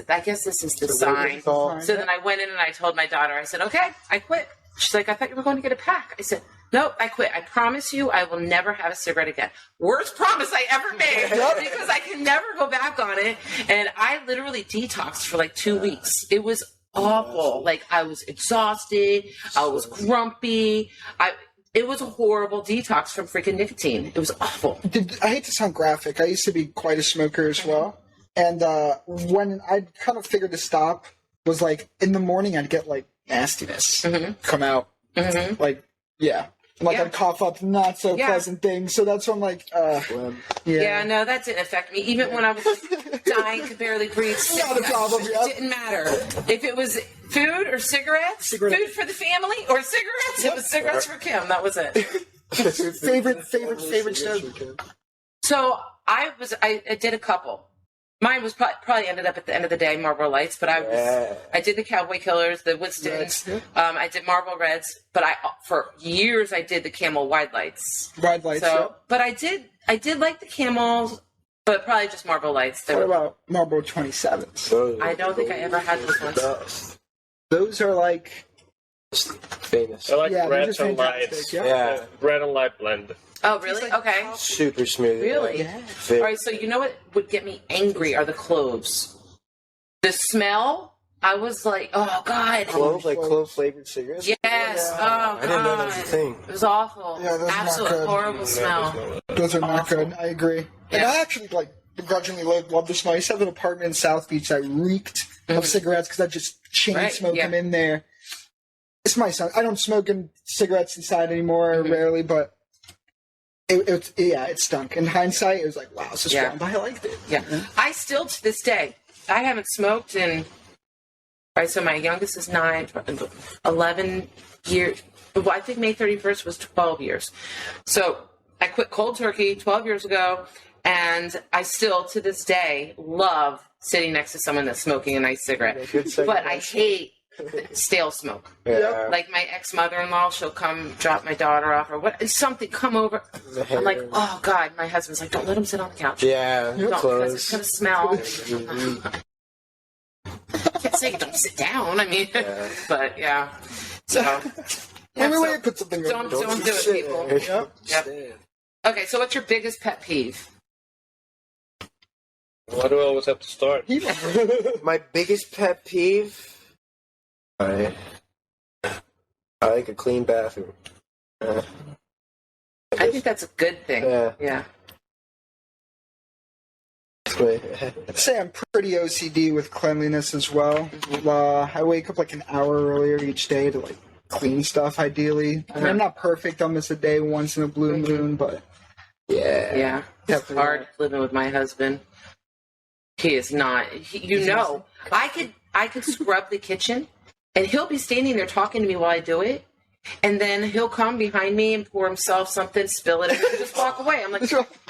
this is the sign. So then I went in and I told my daughter, I said, okay, I quit. She's like, I thought you were going to get a pack. I said, nope, I quit. I promise you I will never have a cigarette again. Worst promise I ever made because I can never go back on it. And I literally detoxed for like 2 weeks. It was awful. Like I was exhausted. I was grumpy. It was a horrible detox from freaking nicotine. It was awful. I hate to sound graphic. I used to be quite a smoker as well. And when I kind of figured to stop was like in the morning I'd get like nastiness come out. Like, yeah. Like I'd cough up not so pleasant things. So that's why I'm like, yeah, no, that didn't affect me. Even when I was dying, could barely breathe. Not a problem, It didn't matter. If it was food or cigarettes, food for the family or cigarettes, it was cigarettes for Kim. That was it. favorite stuff. So I did a couple. Mine was probably ended up at the end of the day Marlboro Lights, but I did the Cowboy Killers, the Woodstons, I did Marlboro Reds, but for years I did the Camel Wide Lights. Wide Lights, But I did like the Camels, but probably just Marlboro Lights. What about Marlboro 27s? I don't think I ever had those ones. Those are like famous. I like Red and Lights. Yeah. Red and Light blend. Oh, really? Okay. Super smooth. Really? Yeah. All right, so you know what would get me angry are the cloves. The smell, I was like, oh, God. Clove flavored cigarettes? Yes. Oh, God. I didn't know that was a thing. It was awful. Yeah, those absolute are not good. horrible smell. Those are not good. I agree. Yeah. And I actually, begrudgingly love the smell. I used to have an apartment in South Beach that reeked of cigarettes because I just chain smoke them in there. It's my son. I don't smoke cigarettes inside anymore, rarely, but it stunk. In hindsight, it was like, wow, this is strong, but I liked it. Yeah. I still, to this day, I haven't smoked in, right, so my youngest is 9, 11 years. Well, I think May 31st was 12 years. So I quit cold turkey 12 years ago, and I still, to this day, love sitting next to someone that's smoking a nice cigarette. But I hate stale smoke. Yeah. Like my ex-mother-in-law, she'll come drop my daughter off or something, come over. I'm like, oh God, my husband's like, don't let him sit on the couch. Yeah, don't, because it's going to smell. I can't say don't sit down. I mean, but yeah. So, put something don't do it, people. Yep. Okay, so what's your biggest pet peeve? Why do I always have to start? My biggest pet peeve? I like a clean bathroom. I think that's a good thing. Yeah. I'd say I'm pretty OCD with cleanliness as well. I wake up like an hour earlier each day to like clean stuff, ideally. I mean, I'm not perfect. I'll miss a day once in a blue moon, but yeah. It's hard living with my husband. He is not. I could scrub the kitchen, and he'll be standing there talking to me while I do it. And then he'll come behind me and pour himself something, spill it, and just walk away. I'm like,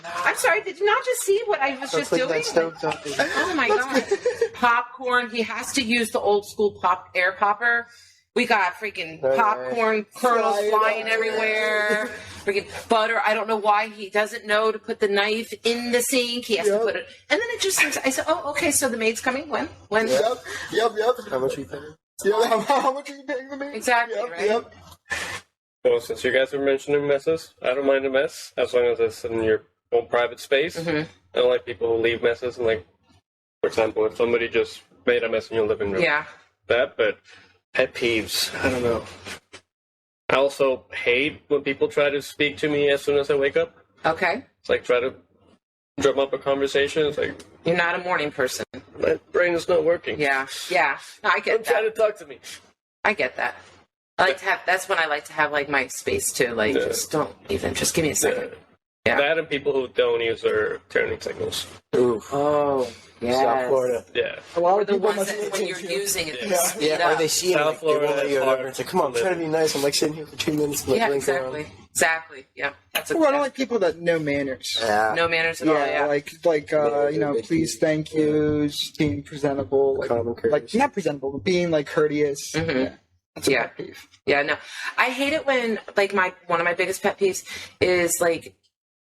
I'm sorry, did you not just see what I was just doing? Oh my God. Popcorn. He has to use the old school air popper. We got freaking popcorn kernels flying everywhere. Freaking butter. I don't know why he doesn't know to put the knife in the sink. He has to put it. And then it just, I said, oh, okay, so the maid's coming. When? Yep. How much are you paying? Yeah, how much are you paying the maid? Exactly, right? Well, since you guys are mentioning messes, I don't mind a mess as long as it's in your own private space. I don't like people who leave messes. And like, for example, if somebody just made a mess in your living room. Yeah. But pet peeves, I don't know. I also hate when people try to speak to me as soon as I wake up. Okay. It's like try to drum up a conversation. It's like, you're not a morning person. My brain is not working. Yeah. No, I get that. Try to talk to me. I get that. I like to have. That's when I like to have like my space too. Like, just don't even. Just give me a second. Yeah. That and people who don't use their turning signals. Oof. Oh, yeah. South Florida. Yeah. A lot of the people ones that when you're using it. Yeah. Or they see it. South Florida. It's like, come on, I'm trying to be nice. I'm like sitting here for 2 minutes. Yeah, exactly. Exactly. Yeah. That's I don't like people that know manners. Yeah. No manners at all. Yeah. Like please, thank yous, being presentable, like not presentable, but being like courteous. Yeah. That's a pet peeve. Yeah, no. I hate it when like one of my biggest pet peeves is like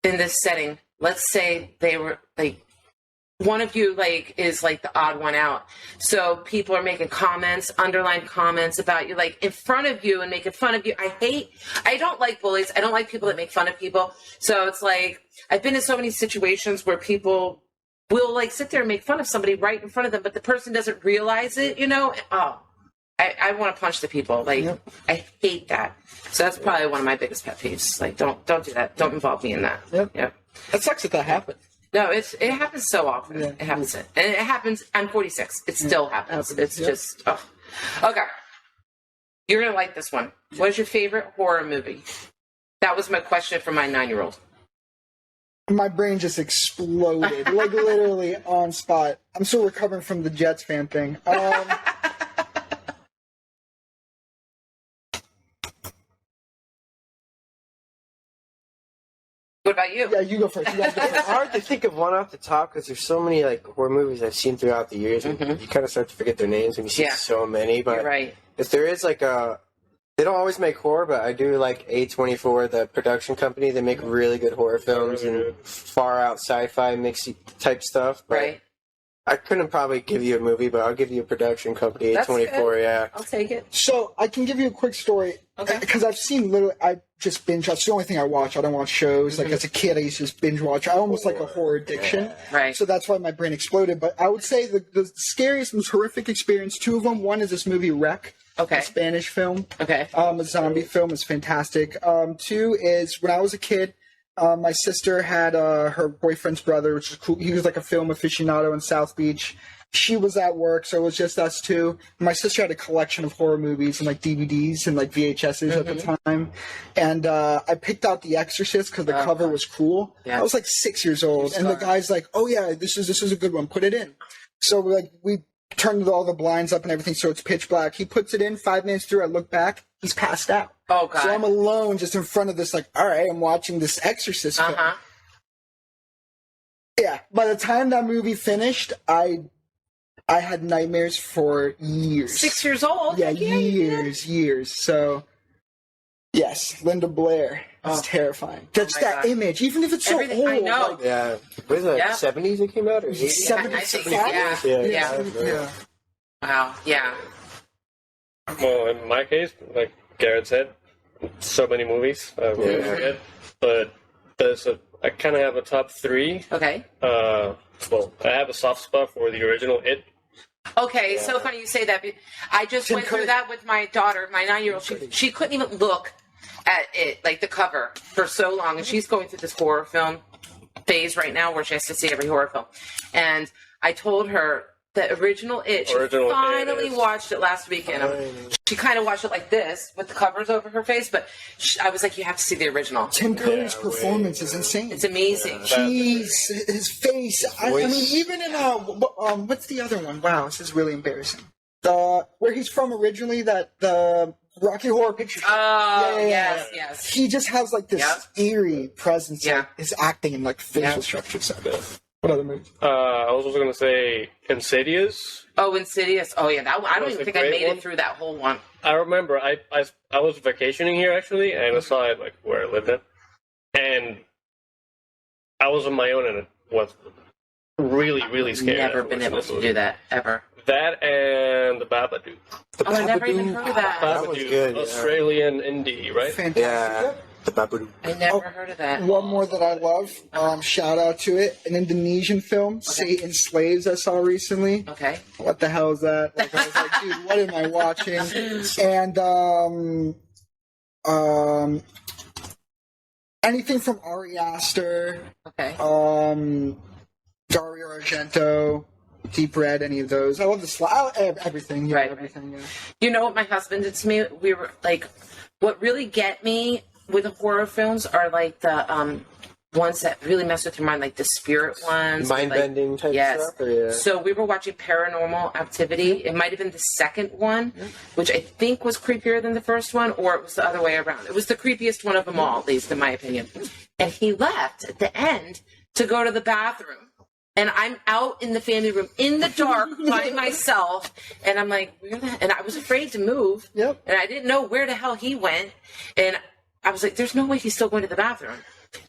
in this setting, let's say they were like one of you like is like the odd one out. So people are making comments, underlined comments about you like in front of you and making fun of you. I don't like bullies. I don't like people that make fun of people. So it's like I've been in so many situations where people will like sit there and make fun of somebody right in front of them, but the person doesn't realize it, I want to punch the people. Like, I hate that. So that's probably one of my biggest pet peeves. Like, don't do that. Don't involve me in that. Yep. It sucks that happens. No, it happens so often. Yeah. It happens. And it happens. I'm 46. It still happens. It's just, Okay. You're going to like this one. What is your favorite horror movie? That was my question for my 9-year-old. My brain just exploded. Like, literally on spot. I'm still recovering from the Jets fan thing. What about you? Yeah, you go first. It's hard to think of one off the top because there's so many like horror movies I've seen throughout the years. And you kind of start to forget their names when you see so many. But you're right. If there is like they don't always make horror, but I do like A24, the production company. They make really good horror films and far out sci-fi mixy type stuff. But right. I couldn't probably give you a movie, but I'll give you a production company, A24, yeah. I'll take it. So, I can give you a quick story. Okay. Because I've seen I just binge watch. It's the only thing I watch. I don't watch shows. Like, as a kid, I used to just binge watch. I almost like a horror addiction. Yeah. Right. So that's why my brain exploded. But I would say the scariest, most horrific experience, 2 of them. One is this movie, Wreck. Okay. A Spanish film. Okay. A zombie film. Is fantastic. 2 is, when I was a kid, my sister had her boyfriend's brother, which is cool. He was like a film aficionado in South Beach. She was at work, so it was just us 2. My sister had a collection of horror movies and like DVDs and like VHSs at the time. And I picked out The Exorcist because the cover was cool. Yeah. I was like 6 years old, and the guy's like, "Oh yeah, this is a good one. Put it in." So we turned all the blinds up and everything, so it's pitch black. He puts it in. 5 minutes through, I look back. He's passed out. Oh, God. So I'm alone just in front of this, like, all right, I'm watching this Exorcist film. Yeah. By the time that movie finished, I had nightmares for years. 6 years old? Yeah, years. So, yes, Linda Blair is terrifying. Just that image, even if it's so old. I know. Like, yeah. Was it 70s it came out? Or 80s? 70s? Yeah. Wow, yeah. Well, in my case, like Garrett said, so many movies I really forget. But I kind of have a top 3. Okay. Well, I have a soft spot for the original It. Okay, so funny you say that. I just went through that with my daughter, my 9-year-old. She couldn't even look at it, like the cover, for so long. And she's going through this horror film phase right now where she has to see every horror film. And I told her the original It. She finally watched it last weekend. She kind of watched it like this with the covers over her face, but I was like, you have to see the original. Tim Curry's performance is insane. It's amazing. His face. I mean, even in what's the other one? Wow, this is really embarrassing. Where he's from originally, the Rocky Horror Picture Show. Oh, yes. He just has like this eerie presence. Yeah. Like, his acting and like facial structure. So what other movies? I was also going to say Insidious. Oh, Insidious. Oh, yeah. That one, I don't even think I made it through that whole one. I remember I was vacationing here, actually, and I saw it like where I lived in. And I was on my own, and it was really, really scary. I've never been able to do that, ever. That and The Babadook. I never even heard of that. That was good. Australian indie, right? Fantastic. Yeah. The Babadook. I never heard of that. One more that I love, shout out to it, an Indonesian film, Satan Slaves, I saw recently. Okay. What the hell is that? Like, I was like, dude, what am I watching? And anything from Ari Aster, Okay. Dario Argento, Deep Red, any of those. I love everything. Right. Everything. Yeah. You know what my husband did to me? We were like, what really get me with horror films are like the ones that really mess with your mind, like the spirit ones. Mind-bending type stuff? Or, yeah. So we were watching Paranormal Activity. It might have been the second one, which I think was creepier than the first one, or it was the other way around. It was the creepiest one of them all, at least in my opinion. And he left at the end to go to the bathroom. And I'm out in the family room in the dark by myself. And I'm like, and I was afraid to move. Yep. And I didn't know where the hell he went. And I was like, there's no way he's still going to the bathroom.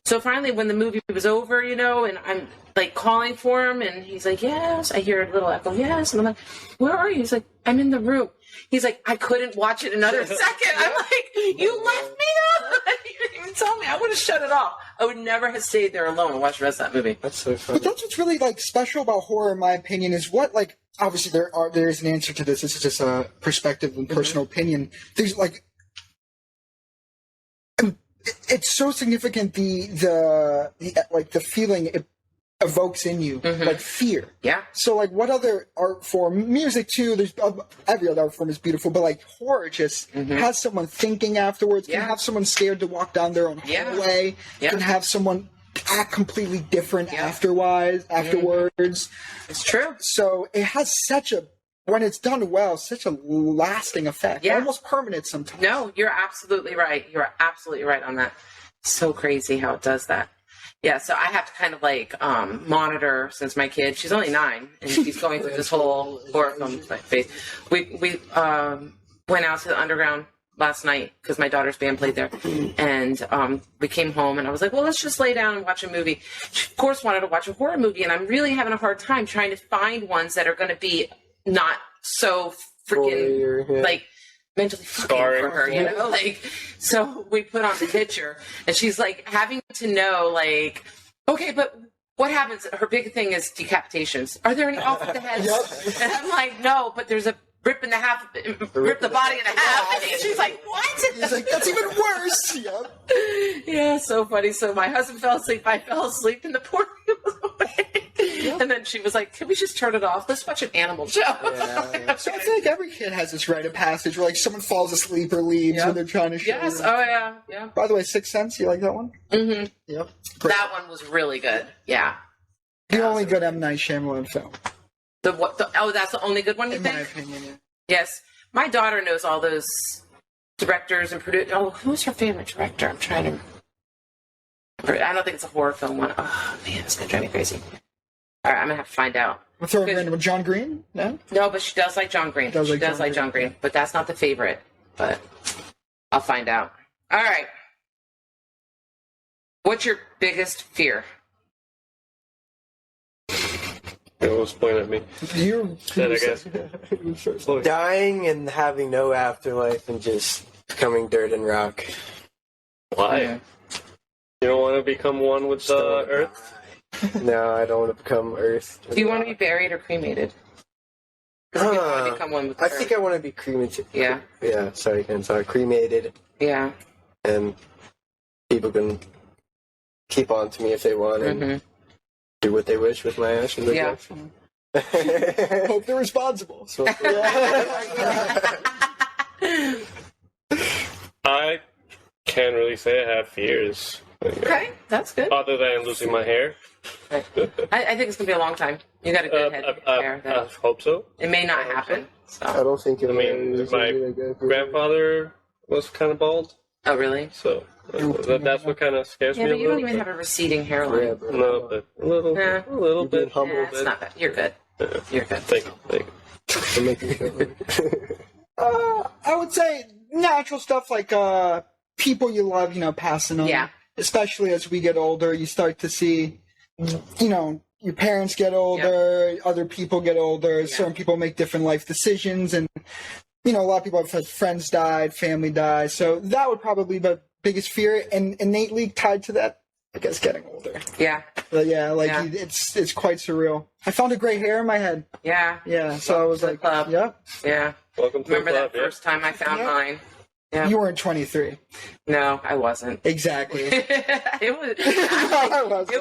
So finally, when the movie was over, and I'm like calling for him, and he's like, yes. I hear a little echo, yes. And I'm like, where are you? He's like, I'm in the room. He's like, I couldn't watch it another second. I'm like, you left me out. You didn't even tell me. I would have shut it off. I would never have stayed there alone and watched the rest of that movie. That's so funny. But that's what's really like special about horror, in my opinion, is what like obviously there is an answer to this. This is just a perspective and personal opinion. There's like. It's so significant the feeling it evokes in you, like fear. Yeah. So like what other art form, music too, there's every other art form is beautiful, but like horror just has someone thinking afterwards, can have someone scared to walk down their own hallway, can have someone act completely different afterwards. It's true. So it has when it's done well, such a lasting effect. Almost permanent sometimes. No, you're absolutely right. You're absolutely right on that. So crazy how it does that. Yeah, so I have to kind of like monitor, since my kid, she's only 9, and she's going through this whole horror film phase. We went out to the Underground last night because my daughter's band played there, and we came home, and I was like, well, let's just lay down and watch a movie. She, of course, wanted to watch a horror movie, and I'm really having a hard time trying to find ones that are going to be not so freaking like mentally scarring for her, like. So we put on The Hitcher, and she's like having to know, like, okay, but what happens? Her big thing is decapitations. Are there any off with the heads? And I'm like, no, but there's a rip the body in half. And she's like, what? He's like, that's even worse. Yeah, so funny. So my husband fell asleep. I fell asleep, and the poor thing was awake. And then she was like, can we just turn it off? Let's watch an animal show. So I feel like every kid has this rite of passage where like someone falls asleep or leaves when they're trying to show. Yes, yeah. By the way, Sixth Sense, you like that one? Mm-hmm. Yep. Great. That one was really good. Yeah. The only good M. Night Shyamalan film. That's the only good one, you think? In my opinion, yeah. Yes. My daughter knows all those directors and producers. Oh, who's her favorite director? I'm trying to remember. I don't think it's a horror film one. Oh, man, it's going to drive me crazy. All right, I'm going to have to find out. We'll throw a random John Green? No? No, but she does like John Green. She does like John Green. But that's not the favorite. But I'll find out. All right. What's your biggest fear? It was pointing at me. I guess. Dying and having no afterlife and just becoming dirt and rock. Why? Yeah. You don't want to become one with the earth? No, I don't want to become earth. Do you want to be buried or cremated? Because you want to become one with her. I think I want to be cremated. Yeah. Yeah, sorry, cremated. Yeah. And people can keep on to me if they want and do what they wish with my ashes. Yeah. Hope they're responsible. So, I can't really say I have fears. Okay, that's good. Other than losing my hair. I think it's going to be a long time. You got a good head of hair. I hope so. It may not happen. So. I don't think my grandfather was kind of bald. Oh, really? So that's what kind of scares me a but little. you don't even have a receding hairline. A little bit. A little bit. It's not bad. You're good. You're good. Thank you. I would say natural stuff like people you love, passing on. Yeah. Especially as we get older, you start to see, your parents get older, other people get older, certain people make different life decisions, and, a lot of people have had friends died, family died, so that would probably be the biggest fear, and innately tied to that, I guess, getting older. Yeah. But it's quite surreal. I found a gray hair in my head. Yeah. Yeah, so I was like, club. Yep. Yeah. Welcome to Remember the club, that first time I found mine? Yeah. You weren't 23. No, I wasn't. Exactly. It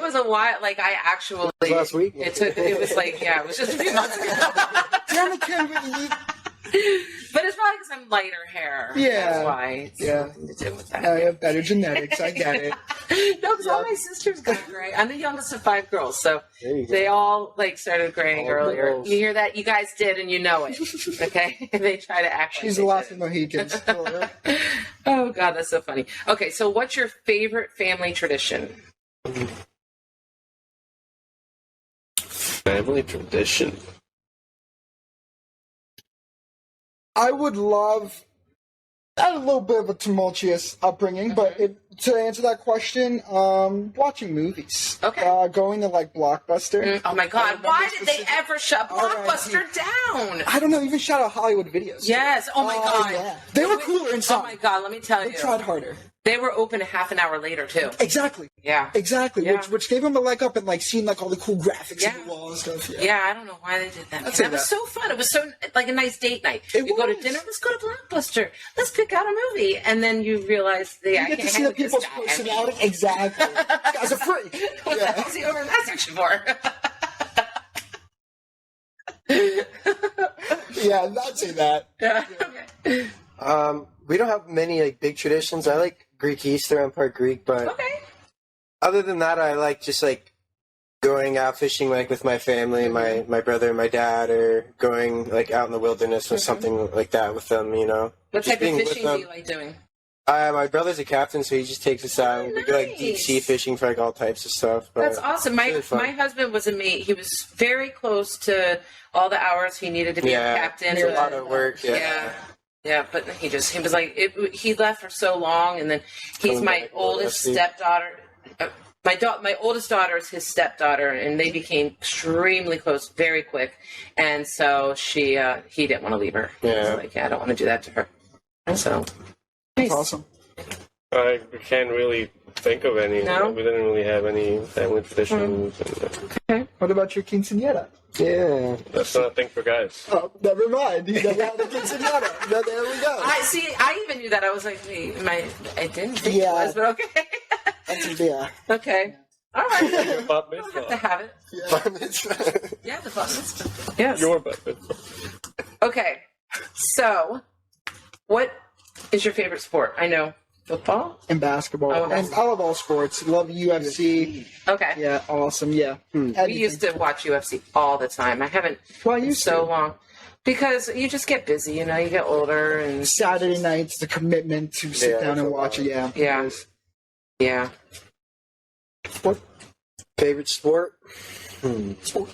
was a while. Like I actually last week. It was like it was just a few months ago. Damn it, Kim. But it's probably because I'm lighter hair. Yeah. That's why. It's nothing to do with that. You have better genetics. I get it. No, because all my sisters got gray. I'm the youngest of 5 girls, so they all started graying earlier. Girls. You hear that? You guys did, and you know it. Okay? They try to act. She's the last of the Mohicans. Oh God, that's so funny. Okay, so what's your favorite family tradition? Family tradition. I would love. I had a little bit of a tumultuous upbringing, but to answer that question, watching movies. Okay. Going to Blockbuster. Oh my God! Why did they ever shut Blockbuster down? I don't know. Even shout out Hollywood Videos. Yes. Oh my God. Yeah. They were cooler inside. Oh my God! Let me tell you. They tried harder. They were open a half an hour later too. Exactly. Yeah. Exactly. Yeah. Which gave them a leg up and seeing all the cool graphics on the wall and stuff. Yeah, I don't know why they did that. That was so fun. It was so like a nice date night. You go to dinner, let's go to Blockbuster. Let's pick out a movie, and then you realize you get to see the people's personality. Exactly. Guys are free. What's he over in that section for? Yeah, not say that. Yeah. Okay. We don't have many big traditions. I like Greek Easter. I'm part Greek, but other than that, I like just going out fishing with my family, my brother and my dad, or going out in the wilderness or something like that with them. What type of fishing do you like doing? My brother's a captain, so he just takes us out. We go deep sea fishing for all types of stuff. That's awesome. My husband was a mate. He was very close to all the hours he needed to be a captain. It's a lot of work. Yeah, but he was he left for so long, and then he's my oldest stepdaughter. My oldest daughter is his stepdaughter, and they became extremely close very quick. And so he didn't want to leave her. Yeah, I don't want to do that to her. And so, that's awesome. I can't really think of any. No? We didn't really have any family traditions. Okay. What about your quinceañera? Yeah. That's not a thing for guys. Oh, never mind. You never had a quinceañera. There we go. I even knew that. I was like, I didn't think it was, but okay. Okay. All right. Bat You don't have mitzvah. to have it. Bar mitzvah. Yeah, the bat mitzvah. Yes. Your bat mitzvah. Okay. So, what is your favorite sport? I know football And basketball. Oh, And I love all sports. Love UFC. Okay. Yeah, awesome. Yeah. We used to watch UFC all the time. I haven't in so long. Because you just get busy, you get older and Saturday nights, the commitment to sit down and watch it. Yeah. Yeah. Yeah. What? Favorite sport? Favorite sport?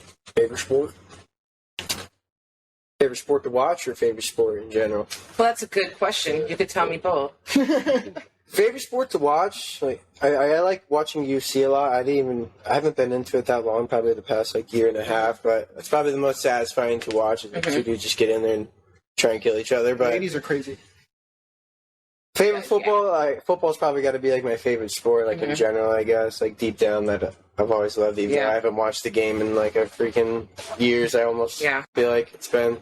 Favorite sport to watch or favorite sport in general? Well, that's a good question. You could tell me both. Favorite sport to watch? I like watching UFC a lot. I haven't been into it that long, probably the past year and a half, but it's probably the most satisfying to watch. Two dudes just get in there and try and kill each other. But ladies are crazy. Favorite football? Football's probably got to be my favorite sport, in general, I guess. Deep down, that I've always loved. Even though I haven't watched the game in a freaking years. I almost feel like it's been.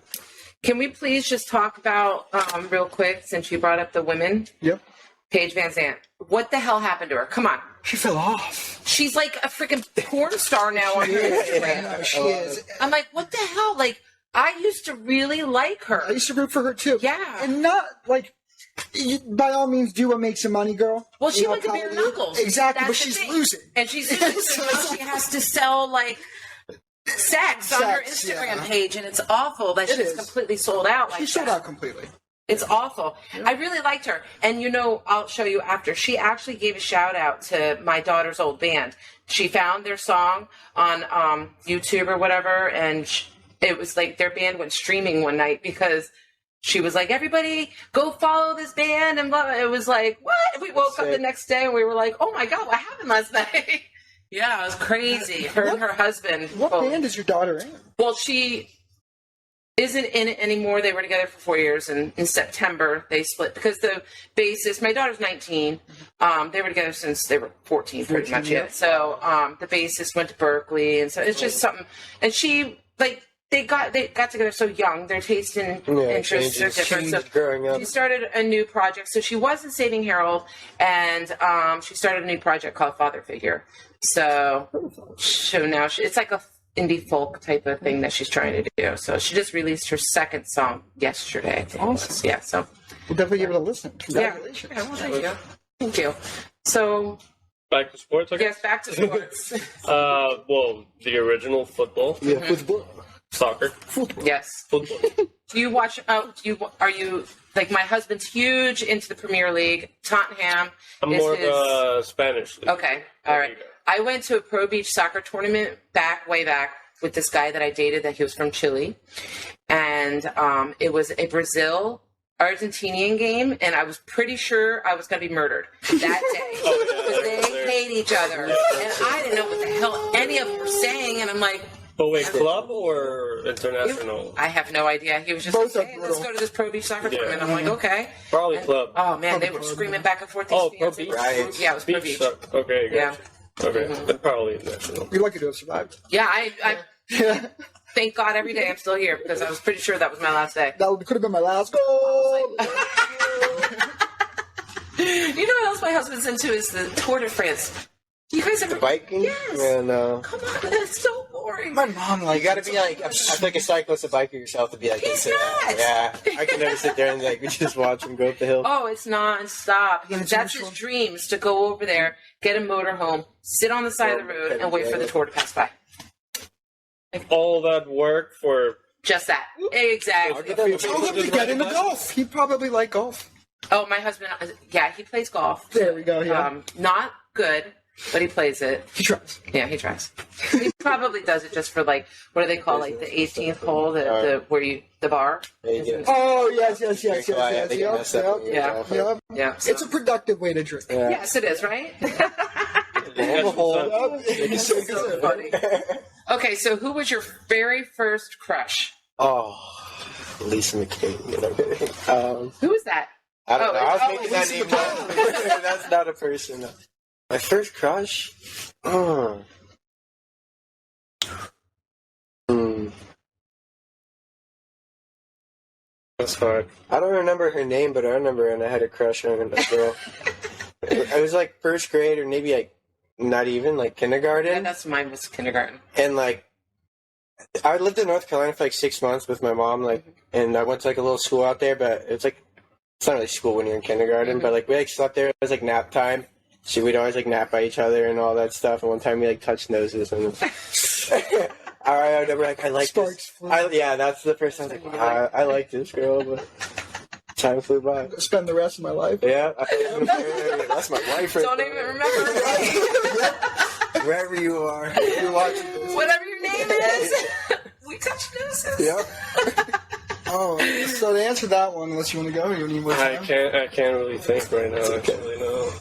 Can we please just talk about, real quick, since you brought up the women? Yep. Paige Van Zandt. What the hell happened to her? Come on. She fell off. She's like a freaking porn star now on Instagram. Yeah, she is. I'm like, what the hell? Like, I used to really like her. I used to root for her too. Yeah. And not like, by all means, do what makes you money, girl. Well, she went to bare knuckles. Exactly, That's but the she's thing. losing. And she's losing. So now she has to sell, like, sex on her Instagram page, and it's awful that she's completely sold out like that. She sold out completely. It's awful. Yeah. I really liked her. And, you know, I'll show you after. She actually gave a shout out to my daughter's old band. She found their song on YouTube or whatever, and it was like their band went streaming one night because she was like, everybody go follow this band. And blah. It was like, what? We woke up the next day and we were like, oh, my God, what happened last night? Yeah, it was crazy. Her and her husband. What band is your daughter in? Well, she isn't in it anymore. They were together for 4 years, and in September they split because the bassist, my daughter's 19. They were together since they were 14, pretty much. Yeah. So the bassist went to Berkeley, and so it's just something. And she they got together so young. Their taste and interests are different. So growing up. She started a new project. So she was in Saving Harold, and she started a new project called Father Figure. So now it's like a indie folk type of thing that she's trying to do. So she just released her second song yesterday. Awesome. Yeah, so we'll definitely give it a listen. Congratulations. Yeah, well, thank you. Thank you. So back to sports, I guess? Yes, back to sports. Well, the original football. Yeah, football. Soccer. Football. Yes. Football. Do you watch, are you, like my husband's huge into the Premier League, Tottenham. I'm more of a Spanish league. Okay, all right. I went to a Pro Beach soccer tournament way back with this guy that I dated that he was from Chile. And it was a Brazil-Argentinian game, and I was pretty sure I was going to be murdered that day. Because they hate each other. And I didn't know what the hell any of them were saying, and I'm like... But wait, club or international? I have no idea. He was just like, hey, let's go to this Pro Beach soccer tournament. I'm like, okay. Probably club. Oh, man, they were screaming back and forth. Pro Beach? Right. Yeah, it was Pro Beach. Okay, yeah. Okay, then probably national. You're lucky to have survived. Yeah, I thank God every day I'm still here because I was pretty sure that was my last day. That could have been my last goal. You know what else my husband's into is the Tour de France. You guys ever... The biking? Yes. Yeah, no. Come on, that's so boring. My mom, you gotta be like, I feel like a cyclist, a biker yourself to be like, He's into that. Yeah. I can never sit there and like, we just watch him go up the hill. Oh, it's non-stop. That's his dream, is to go over there, get a motorhome, sit on the side of the road, and wait for the Tour to pass by. All that work for... Just that. Exactly. Tell him to get into golf. He'd probably like golf. Oh, my husband, yeah, he plays golf. There we go, yeah. Not good, but he plays it. He tries. Yeah, he tries. He probably does it just for, like, what do they call, like, the 18th hole, the bar? Oh, yes. Yeah. It's a productive way to drink. Yeah. Yes, it is, right? So funny. Okay, so who was your very first crush? Oh, Lisa McKay. Who was that? I don't know. I was making that name up. That's not a person. My first crush? That's hard. I don't remember her name, but I remember and I had a crush on a girl. It was like first grade or maybe like not even, like kindergarten. Yeah, that's mine was kindergarten. And like, I lived in North Carolina for like 6 months with my mom, like, and I went to like a little school out there, but it's like, it's not really school when you're in kindergarten, but like we like slept there. It was like nap time. So we'd always like nap by each other and all that stuff. And one time we like touched noses and I remember like I like this. Yeah, that's the first time I was like, wow, I like this girl, but time flew by. Spend the rest of my life. Yeah, that's my wife. Right Don't there. even remember. Wherever you are, if you're watching this. Whatever your name is, we touch noses. Yep. Oh, so to answer that one, unless you want to go, you need more time? I can't really think right now. Actually, no.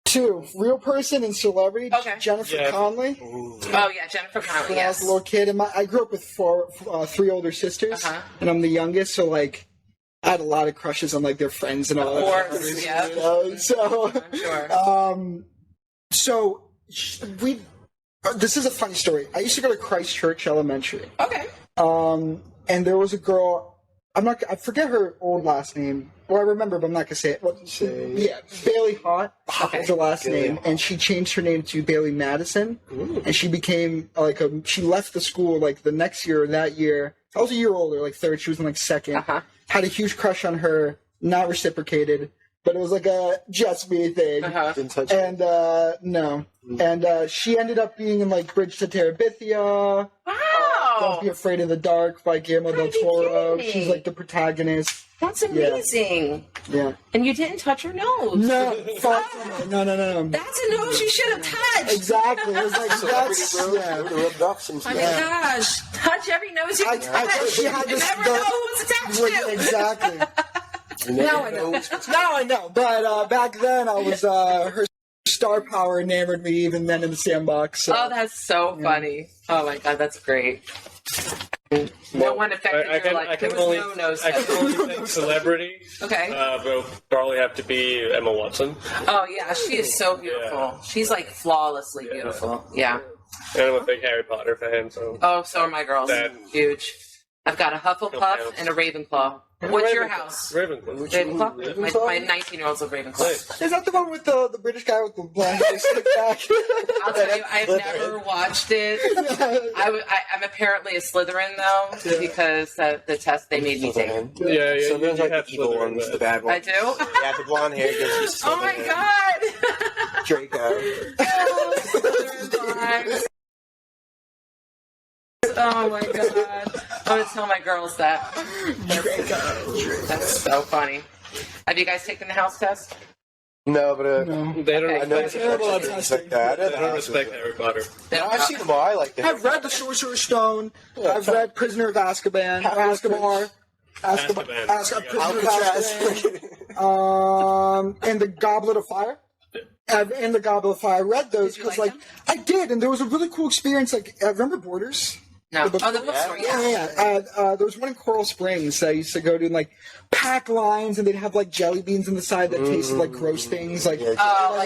2, real person and celebrity. Okay. Jennifer Connelly. Oh yeah, Jennifer Connelly. When I was a little kid, and I grew up with 3 older sisters, and I'm the youngest, so like I had a lot of crushes on like their friends and all that. Of course, yeah. So, I'm sure. So this is a funny story. I used to go to Christ Church Elementary. Okay. and there was a girl. I forget her old last name. Well, I remember, but I'm not gonna say it. Yeah, Bailey Hott is her last name, and she changed her name to Bailey Madison, and she became she left the school like the next year or that year. I was a year older, like third. She was in like second. Had a huge crush on her, not reciprocated, but it was like a just me thing. Didn't touch her. And no, and she ended up being in like Bridge to Terabithia. Wow! Don't Be Afraid of the Dark by Guillermo del Toro. She's like the protagonist. That's amazing. Yeah. And you didn't touch her nose. No, no. That's a nose you should have touched. Exactly. It was like that's rubbed off some Oh my gosh! Touch every nose you can touch. she had You this. never know who it's attached to. Exactly. Now I know. Now I know. But back then, I was her star power enamored me even then in the sandbox. So. Oh, that's so funny. Oh my god, that's great. No one affected your life. There was no nose I can only think celebrity. Okay. Will probably have to be Emma Watson. Oh yeah, she is so beautiful. Yeah. She's like flawlessly beautiful. Yeah. And I'm a big Harry Potter fan, so. Oh, so are my girls. That- Huge. I've got a Hufflepuff and a Ravenclaw. What's your house? Ravenclaw. Ravenclaw? My 19-year-old's a Ravenclaw. Nice. Is that the one with the British guy with the blonde hair slicked back? I'll tell you, I've never watched it. I'm apparently a Slytherin, though, because the test they made me take. Yeah. So there's like have the evil Slytherin, ones, but- the bad I ones. do? Yeah, the blonde hair gives you Oh my god! Draco. Oh my god. I'm gonna tell my girls that. That's so funny. Have you guys taken the house test? No, but They don't Okay. I know respect, it's terrible at like that. they don't respect Harry Potter. No, I've seen them all. I like them. I've read The Sorcerer's Stone. I've read Prisoner of Azkaban. Azkaban. Prisoner of Azkaban. And The Goblet of Fire. And The Goblet of Fire. I read those Did you because, like I did, and there was a really cool experience. Like, remember Borders? No. The Oh, the bookstore, yeah. Yeah. There was one in Coral Springs that I used to go to, and like pack lines, and they'd have like jelly beans on the side that tasted like gross things, like Like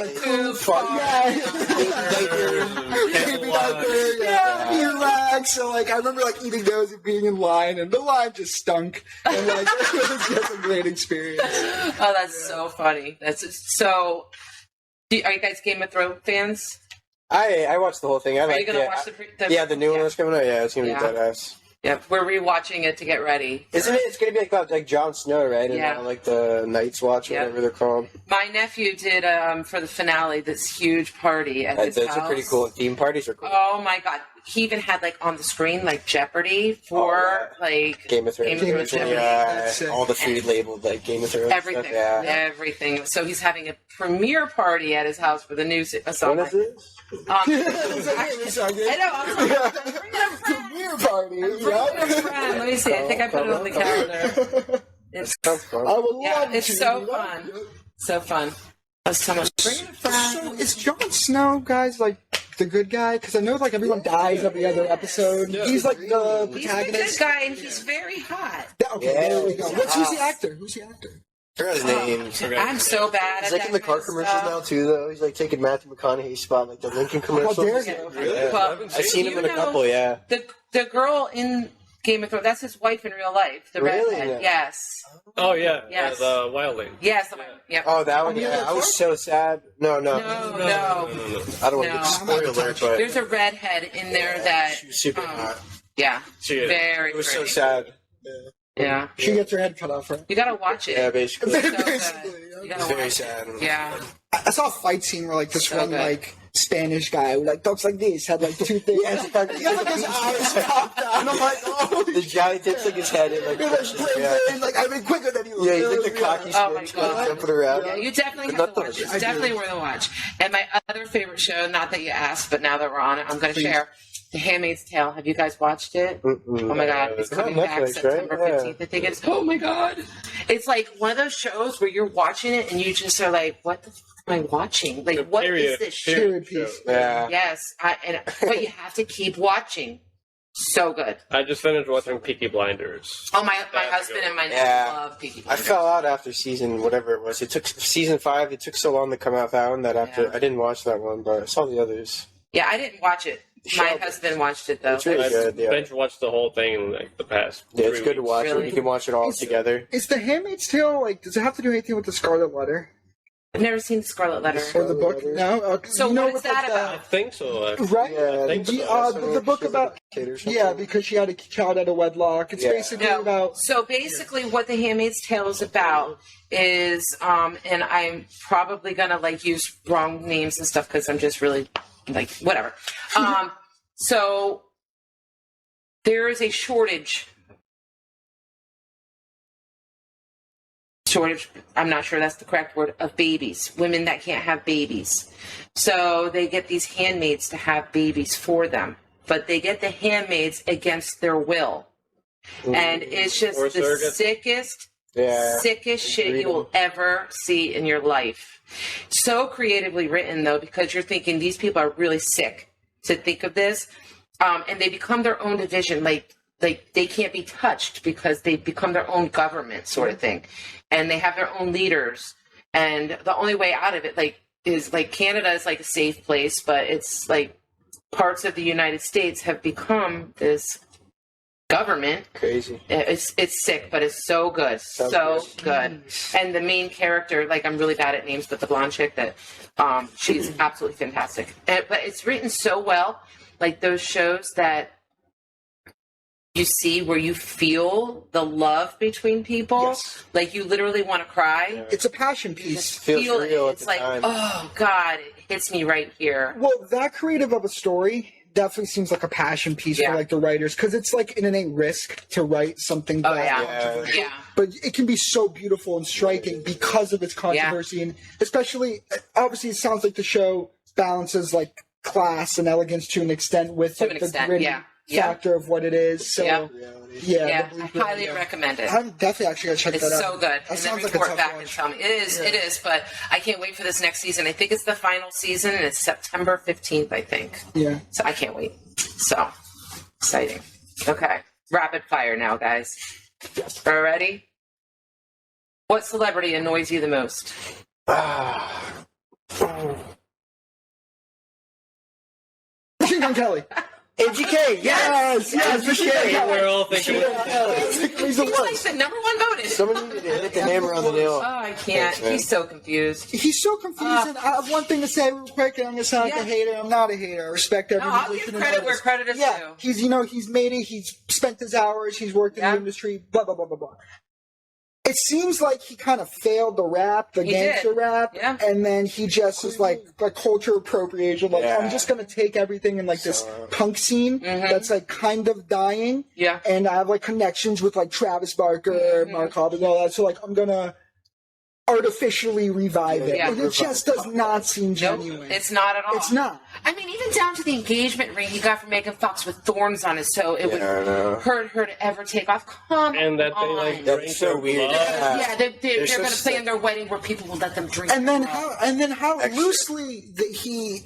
food, earwax. So like I remember like eating those and being in line, and the line just stunk, and like it was just a great experience. Oh, that's so funny. That's so. Are you guys Game of Thrones fans? I watched the whole thing. Are you gonna watch the new one that's coming out? Yeah, it's gonna be dead ass. Yeah, we're rewatching it to get ready. Isn't it? It's gonna be like Jon Snow, right? And like the Night's Watch, or whatever they're called. My nephew did for the finale this huge party at his house. That's a pretty cool theme. Parties are cool. Oh my god! He even had like on the screen like Jeopardy for like Game of Thrones. Jeopardy. All the food labeled like Game of Thrones. Everything, stuff, everything. So he's having a premiere party at his house for the new song. When is this? I know. I'm like, bring a friend. Premiere party. Let me see. I think I put it on the calendar. It's Sounds fun. I would love yeah, it's to. so fun. So fun. Someone bring a friend. So is Jon Snow, guys, like the good guy? Because I know like everyone dies every other episode. Yeah. He's like the He's a protagonist. good guy, and he's very hot. Okay, there we go. Who's the actor? Who's the actor? I forgot his name. I'm so bad He's at like that in the car kind of commercials stuff. now too, though. He's like taking Matthew McConaughey's spot, like the Lincoln commercials. How dare you? Yeah. Well, I've seen him in a you couple. Yeah. The girl in Game of Thrones, that's his wife in real life. The Really? redhead. Yeah. Yes. Oh, yeah. Yes. The Wildling. Yes. The one. Yep. Oh, that one. Yeah, I was so sad. No. No. I don't want to No. get spoiler alert, but There's a redhead in there that. she was super hot. Yeah. She is. Very It was so pretty. sad. Yeah. She gets her head cut off, right? You gotta watch it. Yeah, basically. It's so good. Basically, yeah. You It's gotta very watch sad. it. Yeah. I saw a fight scene where like this So one good. like Spanish guy who like talks like this had like two things. He has like his eyes popped out. I'm like, oh, The giant takes like his head and like pushes. and like I've been quicker than you. Yeah, he's like the cocky Oh my spin, like God. jumping around. Yeah, you definitely But have to not watch the- it. It's definitely worth a watch. And my other favorite show, not that you asked, but now that we're on it, I'm going to share The Handmaid's Tale. Have you guys watched it? Oh my God. It's It's on coming back Netflix, right? September Yeah. 15th, I think it's. Oh my God. It's like one of those shows where you're watching it and you just are like, what the f am I watching? Like, what is this shit? Period piece. Yeah. Yes. But you have to keep watching. So good. I just finished watching Peaky Blinders. Oh, my That's husband good. and my nephew Yeah. love Peaky I Blinders. fell out after season whatever it was. It took season 5. It took so long to come out that one that after Yeah. I didn't watch that one, but I saw the others. Yeah, I didn't watch it My husband watched it though. It's really good. Yeah. Bench watched the whole thing in like the past. Yeah, it's 3 good to weeks. watch. Really? You can watch it all together. Is The Handmaid's Tale, like, does it have to do anything with the Scarlet Letter? I've never seen the Scarlet Letter. Or the book? No? So you know what is that about? I think so. Right? Yeah, I think The book about... Yeah, because she had a child out of wedlock. It's basically about... So basically what The Handmaid's Tale is about is, and I'm probably going to, like, use wrong names and stuff because I'm just really, like, whatever. So there is a shortage, I'm not sure that's the correct word, of babies, women that can't have babies. So they get these handmaids to have babies for them, but they get the handmaids against their will. And it's just the sickest shit you will ever see in your life. So creatively written, though, because you're thinking these people are really sick to think of this. And they become their own division, like they can't be touched because they become their own government sort of thing. And they have their own leaders. And the only way out of it, like, is like Canada is like a safe place, but it's like parts of the United States have become this government. Crazy. It's sick, but it's so good. So good. And the main character, like, I'm really bad at names, but the blonde chick that she's absolutely fantastic. But it's written so well, like those shows that you see where you feel the love between people. Yes. Like, you literally want to cry. Yeah. It's a passion piece. Just feel it. It's like, oh God, it hits me right here. Well, that creative of a story definitely seems like a passion piece for, like, the writers, because it's like an innate risk to write something controversial. But it can be so beautiful and striking because of its controversy, and especially, obviously, it sounds like the show balances, like, class and elegance to an extent with the gritty factor of what it is. So, I highly recommend it. I'm definitely actually going to check that out. It's so good. That and then sounds like report a tough back watch. and tell me. It is, but I can't wait for this next season. I think it's the final season, and it's September 15th, I think. Yeah. So I can't wait. So, exciting. Okay. Rapid fire now, guys. Yes. Are you ready? What celebrity annoys you the most? Machine Gun Kelly. AGK, yes, Machine Gun Kelly. We're all thinking. He's the He's like worst. the number one voted. Someone needed to hit the hammer on the nail. Oh, I can't. Thanks, man. He's so confused. He's so confusing. I have one thing to say real quick, and I'm going to sound like a hater. I'm not a hater. I respect No, everyone. I'll give credit where credit is due. He's made it. He's spent his hours. He's worked in the industry. Blah blah blah blah blah. It seems like he kind of failed the rap, the gangster rap, and then he just was like culture appropriation. Like, I'm just gonna take everything in like this punk scene that's like kind of dying. Yeah. And I have like connections with like Travis Barker, Mark Hobbs, and all that. So like I'm gonna artificially revive it. And it just does not seem genuine. Nope, it's not at all. It's not. I mean, even down to the engagement ring he got from Megan Fox with thorns on his toe, it would hurt her to ever take off. Come And that they like drink That's so their weird. blood. yeah, they're going so to plan their wedding where people will let them drink. And then how loosely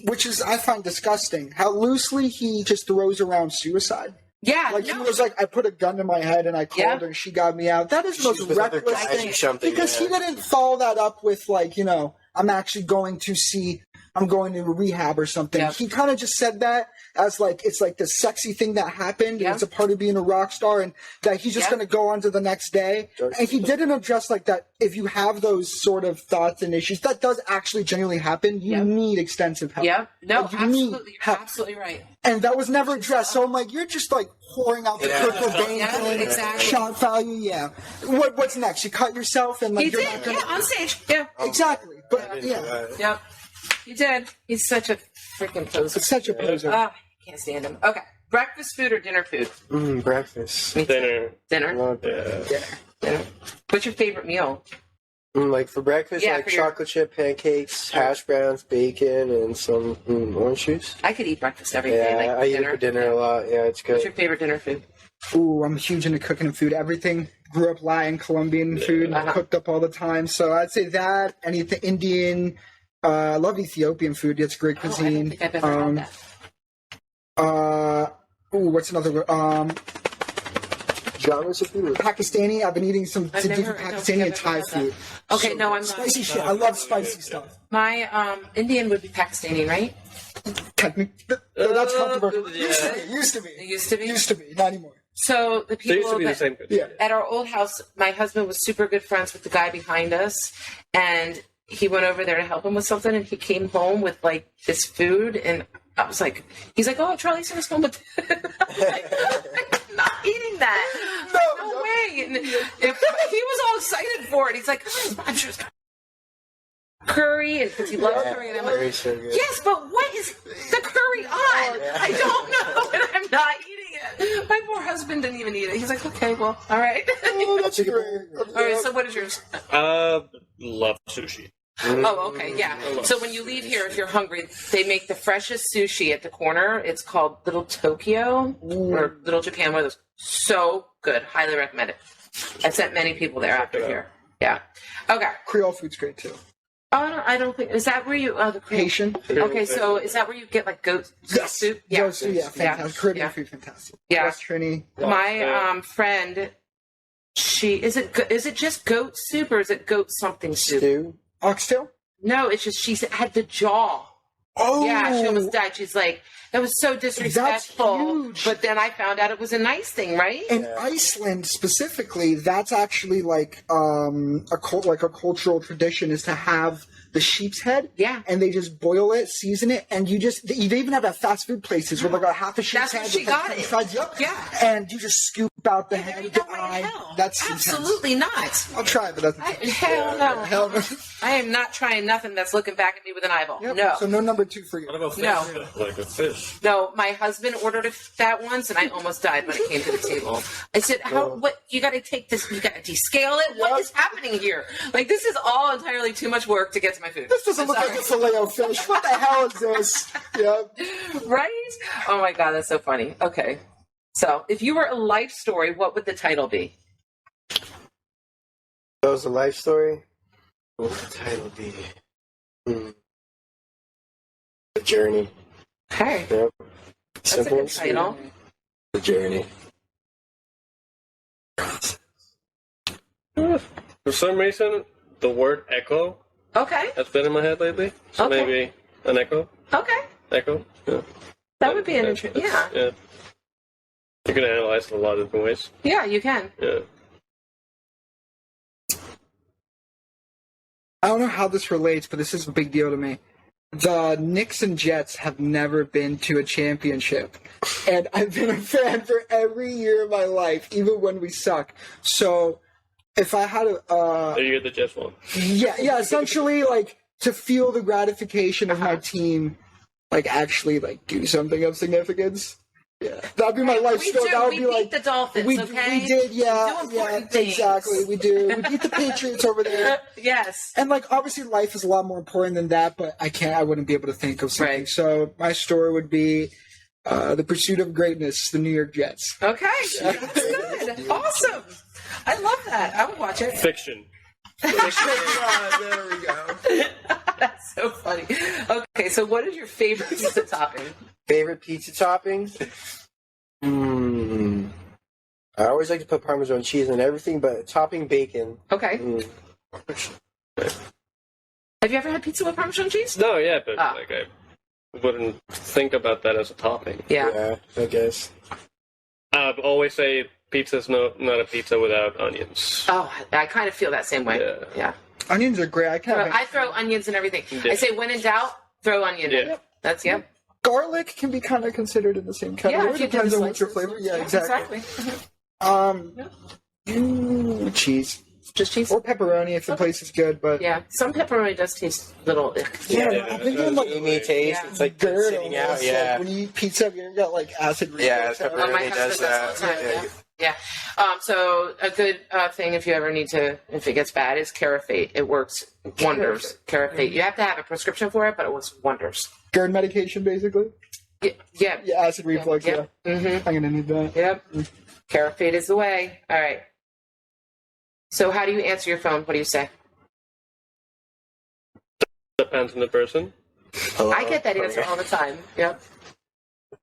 which is I find disgusting, how loosely he just throws around suicide. Yeah, Like, he was like, I put a gun to my head and I called her and she got me out. That is the most reckless thing. Because he didn't follow that up with, like, you know, I'm going to rehab or something. Yep. He kind of just said that as, like, it's like the sexy thing that happened and it's a part of being a rock star and that he's just going to go on to the next day. And he didn't address, like, that if you have those sort of thoughts and issues, that does actually genuinely happen. You need extensive help. Yeah, no, Like, absolutely. You're absolutely right. And that was never addressed. So I'm like, you're just like pouring out the Kurt Cobain thing. Exactly. Shock value, What's next? You cut yourself and like He you're did, not gonna... on stage. Yeah. Exactly. But Yep. He did. He's such a freaking poser. It's such a poser. I can't stand him. Okay. Breakfast food or dinner food? Breakfast. Dinner. Dinner? Dinner. What's your favorite meal? Like for breakfast, like chocolate chip pancakes, hash browns, bacon, and some orange juice. I could eat breakfast every day. Like I eat it for dinner a lot. Yeah, it's good. What's your favorite dinner food? Ooh, I'm huge into cooking and food. Everything. Grew up Latin, Colombian food, cooked up all the time. So I'd say that. Anything Indian. I love Ethiopian food. It's great cuisine. I don't think I've ever had that. What's another word? Genres of food. Pakistani. I've been eating some different Pakistani and Thai food. Okay, no, I'm not. Spicy shit. I love spicy stuff. My Indian would be Pakistani, right? Technically, that's controversial. Yeah. Used to be. It used to be? Used to be. Not anymore. So the They used to people be the same. Yeah. at our old house, my husband was super good friends with the guy behind us, and he went over there to help him with something, and he came home with like this food, and I was like, he's like, oh, Charlie sent us home with I'm not eating that. No way. And he was all excited for it. He's like, oh, I'm sure it's curry, and because he loves curry, and I'm like, so good. yes, but what is the curry on? I don't know, and I'm not eating it. My poor husband didn't even eat it. He's like, okay, well, all right. Oh, that's great. All right, so what is yours? Love sushi. Oh, okay, yeah. So when you leave here, if you're hungry, they make the freshest sushi at the corner. It's called Little Tokyo or Little Japan. One of those. So good. Highly recommend it. I've sent many people there after here. Yeah. Okay. Creole food's great too. Oh, no, I don't think. Is that where you? The Haitian. Okay, so is that where you get like goat soup? Yeah. Goat soup, yeah, fantastic. Caribbean food, fantastic. Yeah. West Trini. My friend, is it just goat soup or is it goat something soup? Stew? Oxtail? No, it's just she had the jaw. Oh, Yeah, she almost died. She's like, that was so disrespectful. That's huge. But then I found out it was a nice thing, right? In Iceland specifically, that's actually like a cultural tradition is to have the sheep's head. Yeah. And they just boil it, season it, and they even have at fast food places where like a half a sheep's That's head. where she with, got like, it. sides up, Yeah. And you just scoop out the head, There's the no way in eye. hell. That's absolutely not. intense. I'll try it, but that's Hell no. hell no. I am not trying nothing that's looking back at me with an eyeball. Yep. No. So no number 2 for you. What about fish? No. Like a fish. No, my husband ordered that once, and I almost died when it came to the table. I said, what, you got to take this, you got to descale it? What is happening here? Like, this is all entirely too much work to get to my food. This doesn't look like a filet of fish. What the hell is this? Yep. Right? Oh my God, that's so funny. Okay. So, if you were a life story, what would the title be? That was a life story? What would the title be? The Journey. Okay. Yep. That's Simple a and good sweet. title. The Journey. For some reason, the word echo Okay. has been in my head lately. So Okay. maybe an echo. Okay. Echo. Yeah. That would be an interesting. Yeah. Yeah. You can analyze it a lot of different ways. Yeah, you can. Yeah. I don't know how this relates, but this is a big deal to me. The Knicks and Jets have never been to a championship. And I've been a fan for every year of my life, even when we suck. So if I had There you get the Jets one. yeah, essentially, like, to feel the gratification of my team, like, actually, like, do something of significance. Yeah, that'd be my life story. That would we be beat like the Dolphins, we okay? did, yeah, Do important things. exactly. We do. We beat the Patriots over there. Yes. And like obviously life is a lot more important than that, but I wouldn't be able to think of something. Right. So my story would be the pursuit of greatness, the New York Jets. Okay. That's good. Awesome. I love that. I would watch it. Fiction. There we go. That's so funny. Okay, so what is your favorite pizza topping? Favorite pizza topping? I always like to put Parmesan cheese on everything, but topping bacon. Okay. Have you ever had pizza with Parmesan cheese? No, yeah, but like I wouldn't think about that as a topping. Yeah. I guess. I always say pizza's not a pizza without onions. Oh, I kind of feel that same way. Yeah. Onions are great. I throw onions in everything. Yeah. I say when in doubt, throw onion in. Yeah. That's, Garlic can be kind of considered in the same category. if you Depends do the on what's your slices. flavor. Yeah, exactly. Cheese. Just cheese? Or pepperoni if the place is good, but Yeah. Some pepperoni does taste a little ick. yeah, I'm thinking like Creamy taste. Yeah. It's like dirt sitting almost, out. like, Yeah. when you eat pizza, you got like acid reflux. Yeah, out. pepperoni. My does husband does all the that. time. Yeah. So a good thing if you ever need to, if it gets bad, is Carafate. It works wonders. Carafate. You have to have a prescription for it, but it works wonders. GERD medication, basically. Yeah. Yeah, acid reflux. Yeah, Mm-hmm. I'm gonna need that. Yep. Carafate is the way. All right. So how do you answer your phone? What do you say? Depends on the person. I get that answer all the time. Yep.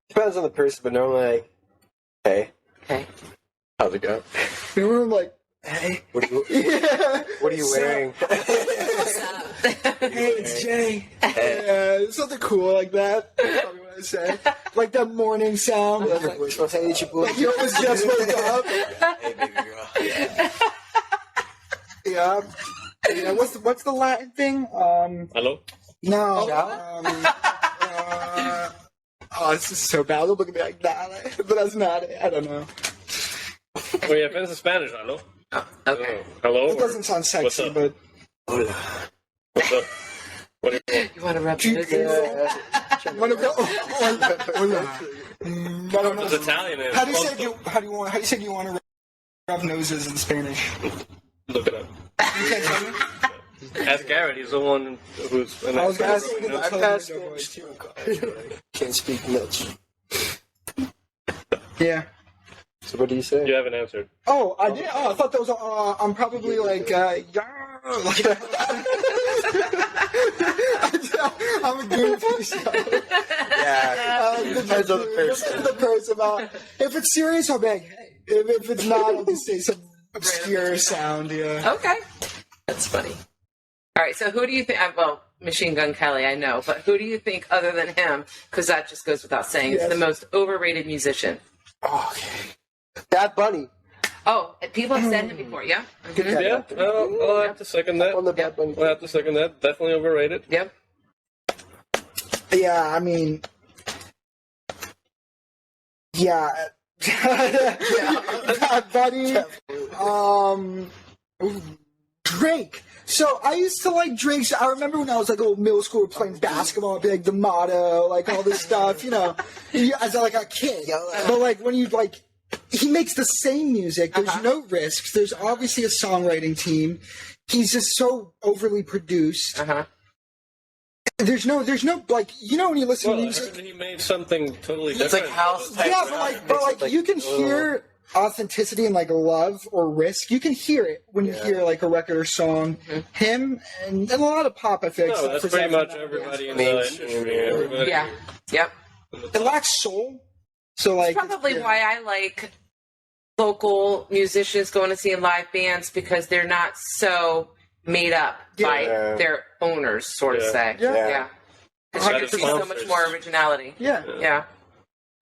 Depends on the person, but normally like, hey, Okay. how's it going? You know, I'm like, hey, What are you, yeah. what are you wearing? Hey, it's Jay. Yeah, something cool like that. That's probably what I say. Like that morning sound. Your voice was, hey, it's your boy. Like you always just woke up. Hey, baby girl. Yeah. Yeah. What's the Latin thing? Hello? No. Oh, this is so bad. Don't look at me like that. But that's not it. I don't know. Oh, yeah, depends in Spanish, hello? Okay. Hello? It doesn't sound What's sexy, up? but. Hola. What's up? What do you want? You want to rub Yeah. noses? Wanna go? Hola. I don't know. It's Italian. How do you say you want to rub noses in Spanish? Look it up. You can't tell me? Ask Garrett. He's the one who's... I was gonna say that. I've passed Spanish too in college. Can't speak much. Yeah. So what do you say? You haven't answered. Oh, I did. Oh, I thought that was. I'm probably like. I'm a goofy. So. Yeah. Depends on the person. The person. If it's serious, I'll be like, hey. If it's not, I'll just say some obscure sound. Yeah. Okay. That's funny. All right, so who do you think, well, Machine Gun Kelly, I know, but who do you think, other than him, because that just goes without saying, is the most overrated musician? Okay. Bad Bunny. Oh, people have said him before, yeah? Yeah, I'll have to second that. On the Bad Bunny. I'll have to second that. Definitely overrated. Yep. Yeah, I mean. Yeah. Buddy. Drake. So I used to like Drake. I remember when I was like old middle school playing basketball, I'd be like the motto, like all this stuff, as like a kid. But like when you like, he makes the same music. There's no risks. There's obviously a songwriting team. He's just so overly produced. There's no like when you listen to music. He made something totally different. It's like house type. Yeah, but you can hear authenticity and like love or risk. You can hear it when you hear like a record or song. Him and a lot of pop, I feel like. No, that's pretty much everybody in the industry. Everybody. Yeah. Yep. It lacks soul. So like, That's probably why I like local musicians going to see in live bands, because they're not so made up by their owners, sort of say. Yeah. Because you can see so much more originality. Yeah.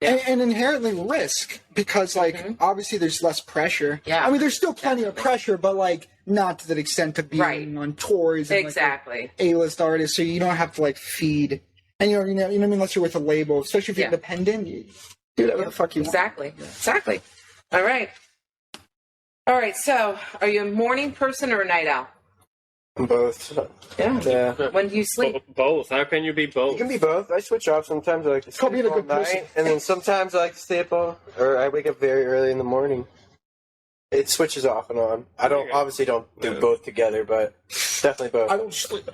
And inherently risk, because like obviously there's less pressure. Yeah. I mean, there's still plenty of pressure, but like not to the extent of being on tours and Exactly. like A-list artists, so you don't have to like feed. And you know what I mean, unless you're with a label, especially if you're independent, you do whatever the fuck you want. Exactly. All right. So, are you a morning person or a night owl? Both. Yeah. When do you sleep? Both. How can you be both? You can be both. I switch off. Sometimes I like to sleep all night, and then sometimes I like to stay up or I wake up very early in the morning. It switches off and on. I don't do both together, but definitely both. I don't sleep.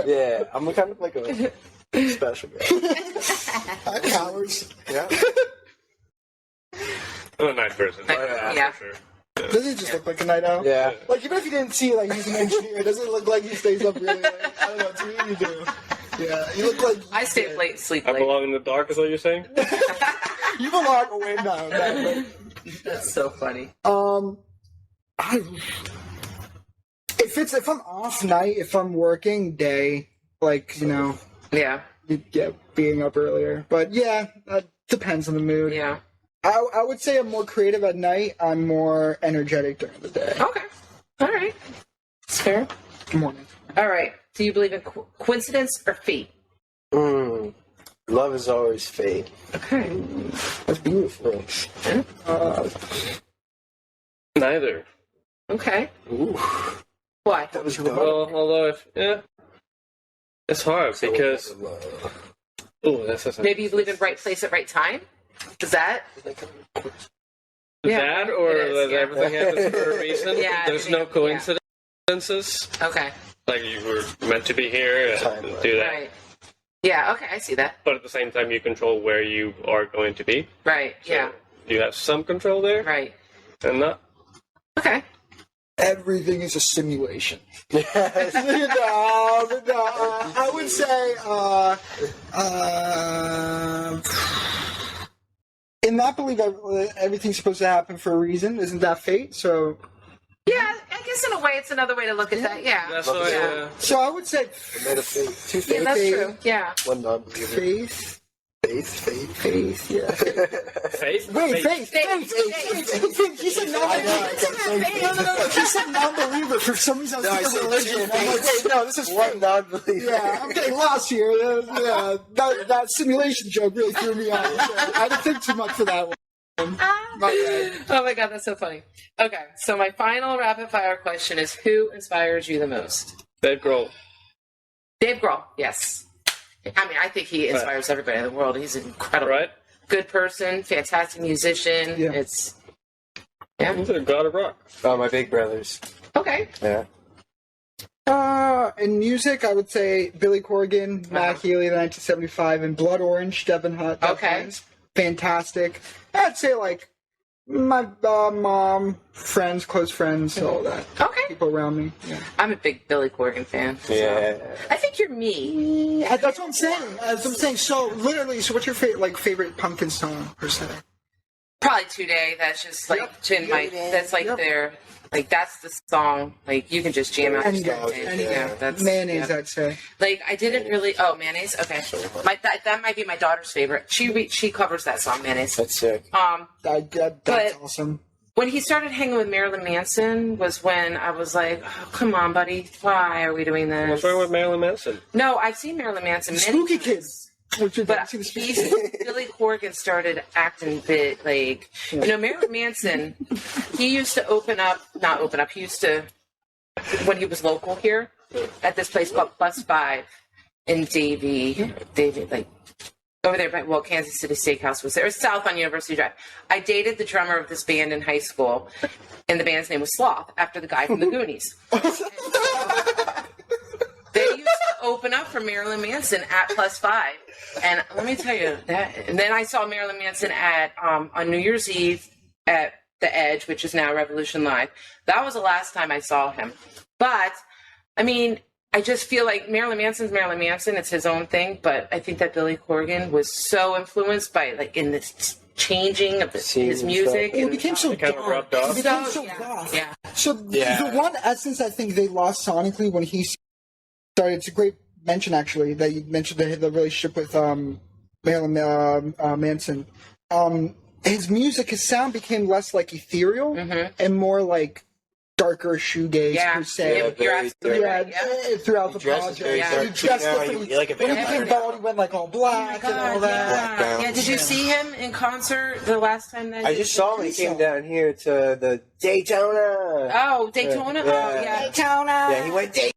Yeah, I'm kind of like a special guy. Hours. Yeah. I'm a night person. Yeah. For sure. Does he just look like a night owl? Yeah. Like, even if you didn't see, like, he's an engineer, doesn't it look like he stays up really late? I don't know, to me you do. Yeah, you look like... I stay late, sleep I late. belong in the dark, is what you're saying? You belong away now. That's so funny. If I'm off night, if I'm working day, like, Yeah. being up earlier. But yeah, that depends on the mood. Yeah. I would say I'm more creative at night. I'm more energetic during the day. Okay. All right. It's fair. Good morning. All right. Do you believe in coincidence or fate? Love is always fate. Okay. That's beautiful. Neither. Okay. Ooh. Why? That was Well, although it's hard because... Ooh, that's Maybe you believe in right place at right time? Is that? That, or it is, that everything happens for a reason? Yeah, There's no coincidences? Okay. Like you were meant to be here and do that. Right. Yeah, okay, I see that. But at the same time, you control where you are going to be. Right, So yeah. You have some control there. Right. And not. Okay. Everything is a simulation. No, I would say, in that belief, everything's supposed to happen for a reason. Isn't that fate? So, Yeah, I guess in a way, it's another way to look at that. Yeah. That's what, yeah. So I would say Made of faith. Two faith. Yeah, that's true. Yeah. One non-believer. faith. Faith, yeah. Faith? Wait, faith. He said non-believer. He said non-believer. For some reason, I was thinking religion. I'm like, wait, no, this is One non-believer. Yeah, I'm getting lost here. Yeah, that simulation joke really threw me off. I had to think too much for that one. Oh my God, that's so funny. Okay, so my final rapid fire question is: who inspires you the most? Dave Grohl. Dave Grohl. Yes. I mean, I think he inspires everybody in the world. He's incredible. Right? Good person, fantastic musician. Yeah. It's He's a god of rock. Oh, my big brothers. okay. Yeah. In music, I would say Billy Corgan, Matt Healy, the 1975, and Blood Orange, Devin Hutt. Okay. Fantastic. I'd say, like, my mom, friends, close friends, all that. Okay. People around me. Yeah. I'm a big Billy Corgan fan. Yeah. I think you're me. That's what I'm saying. So, literally, what's your favorite Pumpkin song, per se? Probably Today. That's just like that's like their like that's the song. Like you can just jam out. Any day. Yeah, that's Mayonnaise, yeah. I'd say. Like I didn't really. Oh, Mayonnaise. Okay, that might be my daughter's favorite. She covers that song, Mayonnaise. That's sick. That's awesome. When he started hanging with Marilyn Manson was when I was like, oh, come on, buddy, why are we doing this? What's wrong with Marilyn Manson? No, I've seen Marilyn Manson many Spooky times. Kids. But Billy Corgan started acting a bit like, Marilyn Manson, he used to he used to, when he was local here, at this place called Plus 5 in Davie, like, over there by, Kansas City Steakhouse was there. It was south on University Drive. I dated the drummer of this band in high school, and the band's name was Sloth, after the guy from the Goonies. They used to open up for Marilyn Manson at Plus 5. And let me tell you, and then I saw Marilyn Manson at on New Year's Eve at The Edge, which is now Revolution Live. That was the last time I saw him. But, I mean, I just feel like Marilyn Manson's Marilyn Manson. It's his own thing. But I think that Billy Corgan was so influenced by, like, in this changing of his music. It became so kind of rubbed off. It became so rough. Yeah. So the one essence I think they lost sonically when he started, it's a great mention actually that you mentioned the relationship with Marilyn Manson. His music, his sound became less like ethereal and more like darker shoegaze per se. You're absolutely right. Yeah. Throughout the project. He dressed differently. Like a when he became bald, he went like all black and all that. Yeah, did you see him in concert the last time that I just saw him when he came down here to the Daytona. Oh, Daytona? Yeah. Oh, yeah. Daytona. Yeah, he went Daytona.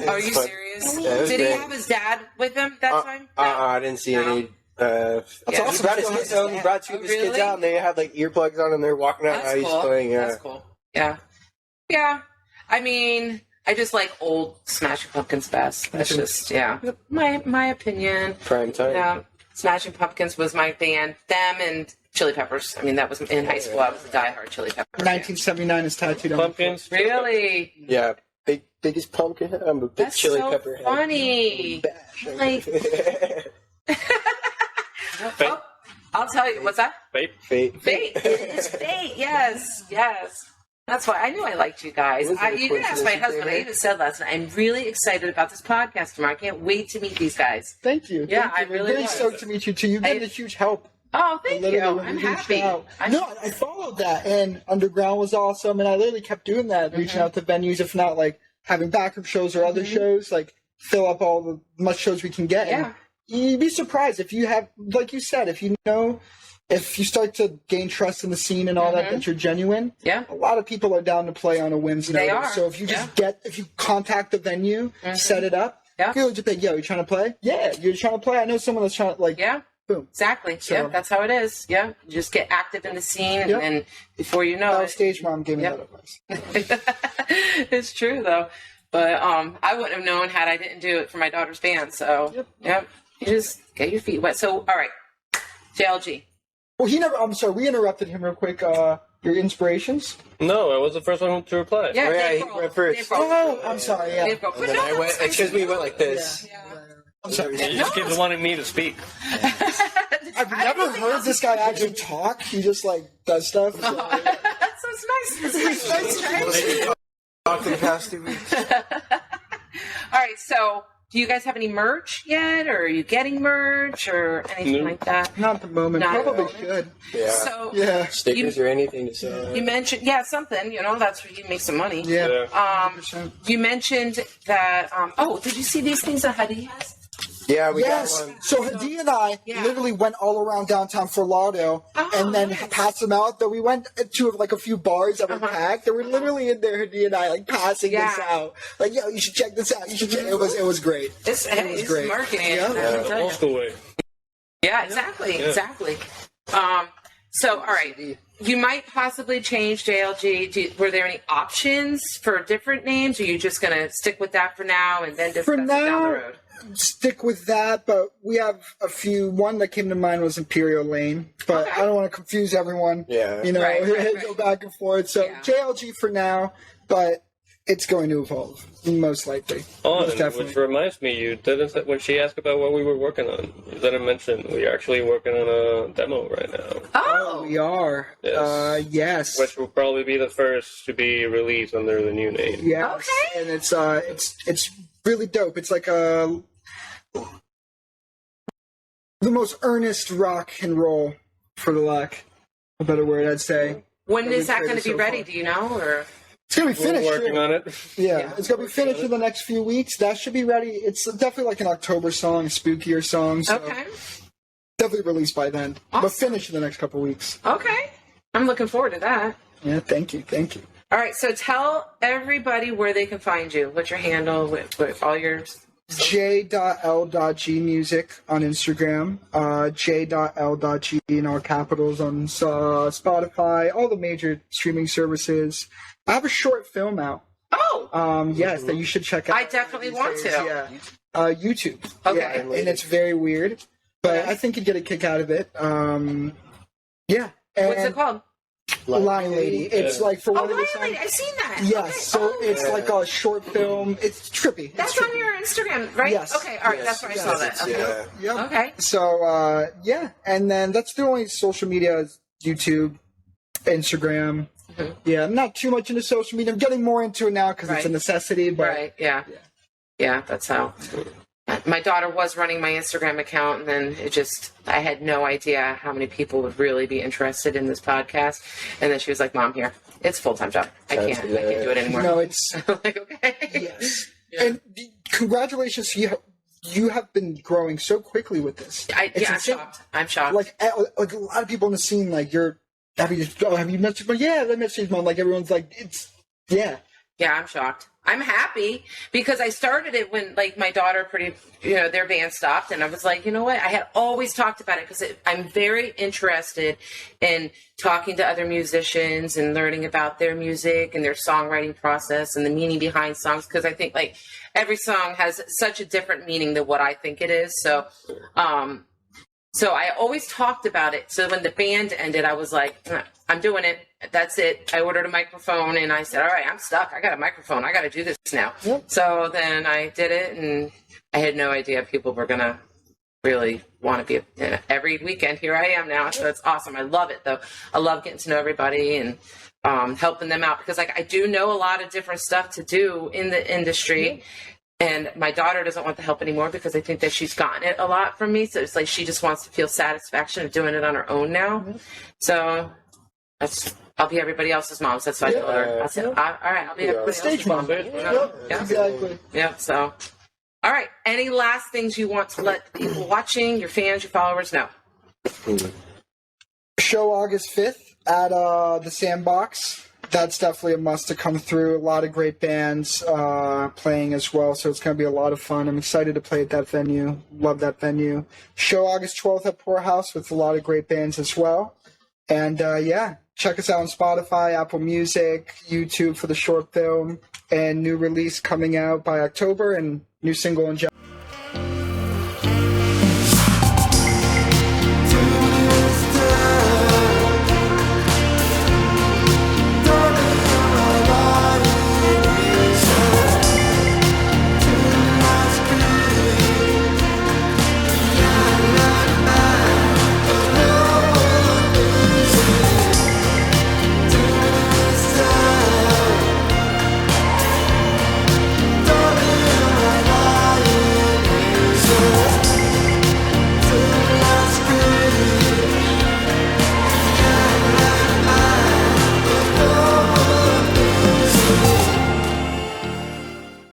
Are you serious? Yeah, did he great. have his dad with him that time? I didn't see any. That's awesome. He brought his kids home. He brought two of his kids out, and they had like earplugs on, and they're walking out. That's He's cool. playing. Yeah. That's cool. Yeah. Yeah. I mean, I just like old Smashing Pumpkins best. That's just, my opinion. Prime time. Yeah. Smashing Pumpkins was my band. Them and Chili Peppers. I mean, that was in high school. I was a diehard Chili Pepper. 1979 is tattooed on. Pumpkins. Really? Yeah. Biggest pumpkin. I'm a big That's Chili so Pepper head. funny. Like, oh, I'll tell you. What's that? Fate. Fate. It's fate. Yes. That's why I knew I liked you guys. You didn't ask my husband. I even said last night, I'm really excited about this podcast tomorrow. I can't wait to meet these guys. Thank you. Yeah, Thank you. I really Very was. stoked to meet you too. You've been a huge help. Oh, thank you. I'm happy. I followed that, and Underground was awesome, and I literally kept doing that, reaching out to venues, if not like having backup shows or other shows, like fill up all the much shows we can get. Yeah. And you'd be surprised if you have, like you said, if you start to gain trust in the scene and all that you're genuine. Yeah. A lot of people are down to play on a whim's They notice. are. So if you if you contact the venue, set it up, you'll just think, yo, you trying to play? Yeah, you're trying to play. I know someone that's trying to like. Yeah. Boom. Exactly. So- Yeah, that's how it is. Yeah. You just get active in the scene, and then before you know Our it. stage mom gave me that advice. It's true, though. But I wouldn't have known had I didn't do it for my daughter's band. So, yep. You just get your feet wet. So, all right. J.L.G. Well, I'm sorry, we interrupted him real quick. Your inspirations? No, I was the first one to reply. Yeah, Oh, yeah, Dave he Grohl. went first. Dave Grohl. Oh, I'm sorry, yeah. Dave Grohl. And then I went, it's because we went like this. I'm sorry. He just keeps wanting me to speak. I've never heard this guy actually talk. He just, like, does stuff. So. That's nice. That's nice. Not for the past 2 weeks. All right, so do you guys have any merch yet, or are you getting merch, or anything like that? Not at the moment. Not Probably at the should. Yeah. So Yeah. Stickers or anything to sell. you mentioned, something. That's where you make some money. Yeah. 100%. You mentioned that. Did you see these things that Hadi has? Yeah, we got Yes. one. So Hadi and I literally went all around downtown Fort Lauderdale and then passed them out. Though we went to a few bars that were packed. They were literally in there, Hadi and I, passing this out. Like, yo, you should check this out. You should check. It was great. It was great. Marketing. Yeah. Old school way. Yeah, exactly. So, all right. You might possibly change JLG. Were there any options for different names? Or are you just going to stick with that for now and then discuss it down the road? Stick with that, but we have a few. One that came to mind was Imperial Lane, but I don't want to confuse everyone. Yeah. Right. Go back and forth. So JLG for now, but it's going to evolve, most likely. Which reminds me, you didn't, when she asked about what we were working on, you didn't mention we're actually working on a demo right now. Oh, we are. Yes. Yes. Which will probably be the first to be released under the new name. Yes. Okay. And it's really dope. It's like the most earnest rock and roll, for the lack of a better word, I'd say. When is that going to be ready? Do you know, or? It's going to be finished. We're working on it. Yeah, it's going to be finished in the next few weeks. That should be ready. It's definitely like an October song, a spookier song. So definitely released by then. Awesome. But finished in the next couple weeks. Okay. I'm looking forward to that. Yeah, thank you. All right, so tell everybody where they can find you. What's your handle with all your... J.L.G music on Instagram, J.L.G in all capitals on Spotify, all the major streaming services. I have a short film out. Oh! Yes, that you should check out. I definitely want to. Yeah. YouTube. Okay. Yeah, and it's very weird, but I think you'd get a kick out of it. Yeah. And what's it called? Line Lady. It's like for one of the Line songs. Lady. I've seen that. Yes, Okay. so it's like a short film. It's trippy. That's on your Instagram, right? Yes. Okay, all right, that's where I saw that. Okay. Yep. Okay. So, and then that's the only social media, YouTube, Instagram. Mm-hmm. Yeah, I'm not too much into social media. I'm getting more into it now because it's a necessity. But yeah, that's how. My daughter was running my Instagram account, and then I had no idea how many people would really be interested in this podcast. And then she was like, "Mom, here, it's a full-time job. I can't do it anymore." No, it's like, okay. Yes. Yeah. And congratulations, you have been growing so quickly with this. I'm shocked. Like a lot of people in the scene, like have you messaged me? Yeah, I messaged Mom. Like everyone's like, Yeah, I'm shocked. I'm happy because I started it when my daughter their band stopped, and I was like, you know what? I had always talked about it because I'm very interested in talking to other musicians and learning about their music and their songwriting process and the meaning behind songs, because I think every song has such a different meaning than what I think it is. So, so I always talked about it. So when the band ended, I was like, I'm doing it. That's it. I ordered a microphone and I said, all right, I'm stuck. I got a microphone. I got to do this now. Yep. So then I did it, and I had no idea people were going to really want to be every weekend. Here I am now. So it's awesome. I love it, though. I love getting to know everybody and helping them out because I do know a lot of different stuff to do in the industry. Mm-hmm. And my daughter doesn't want the help anymore because I think that she's gotten it a lot from me. So it's like she just wants to feel satisfaction of doing it on her own now. Mm-hmm. So I'll be everybody else's mom. So that's what I told her. I said, all right, I'll be everybody else's mom. Exactly. Yeah, so. All right. Any last things you want to let people watching, your fans, your followers know? Show August 5th at the Sandbox. That's definitely a must to come through. A lot of great bands playing as well, so it's going to be a lot of fun. I'm excited to play at that venue. Love that venue. Show August 12th at Poorhouse with a lot of great bands as well. And, check us out on Spotify, Apple Music, YouTube for the short film, and new release coming out by October, and new single in January.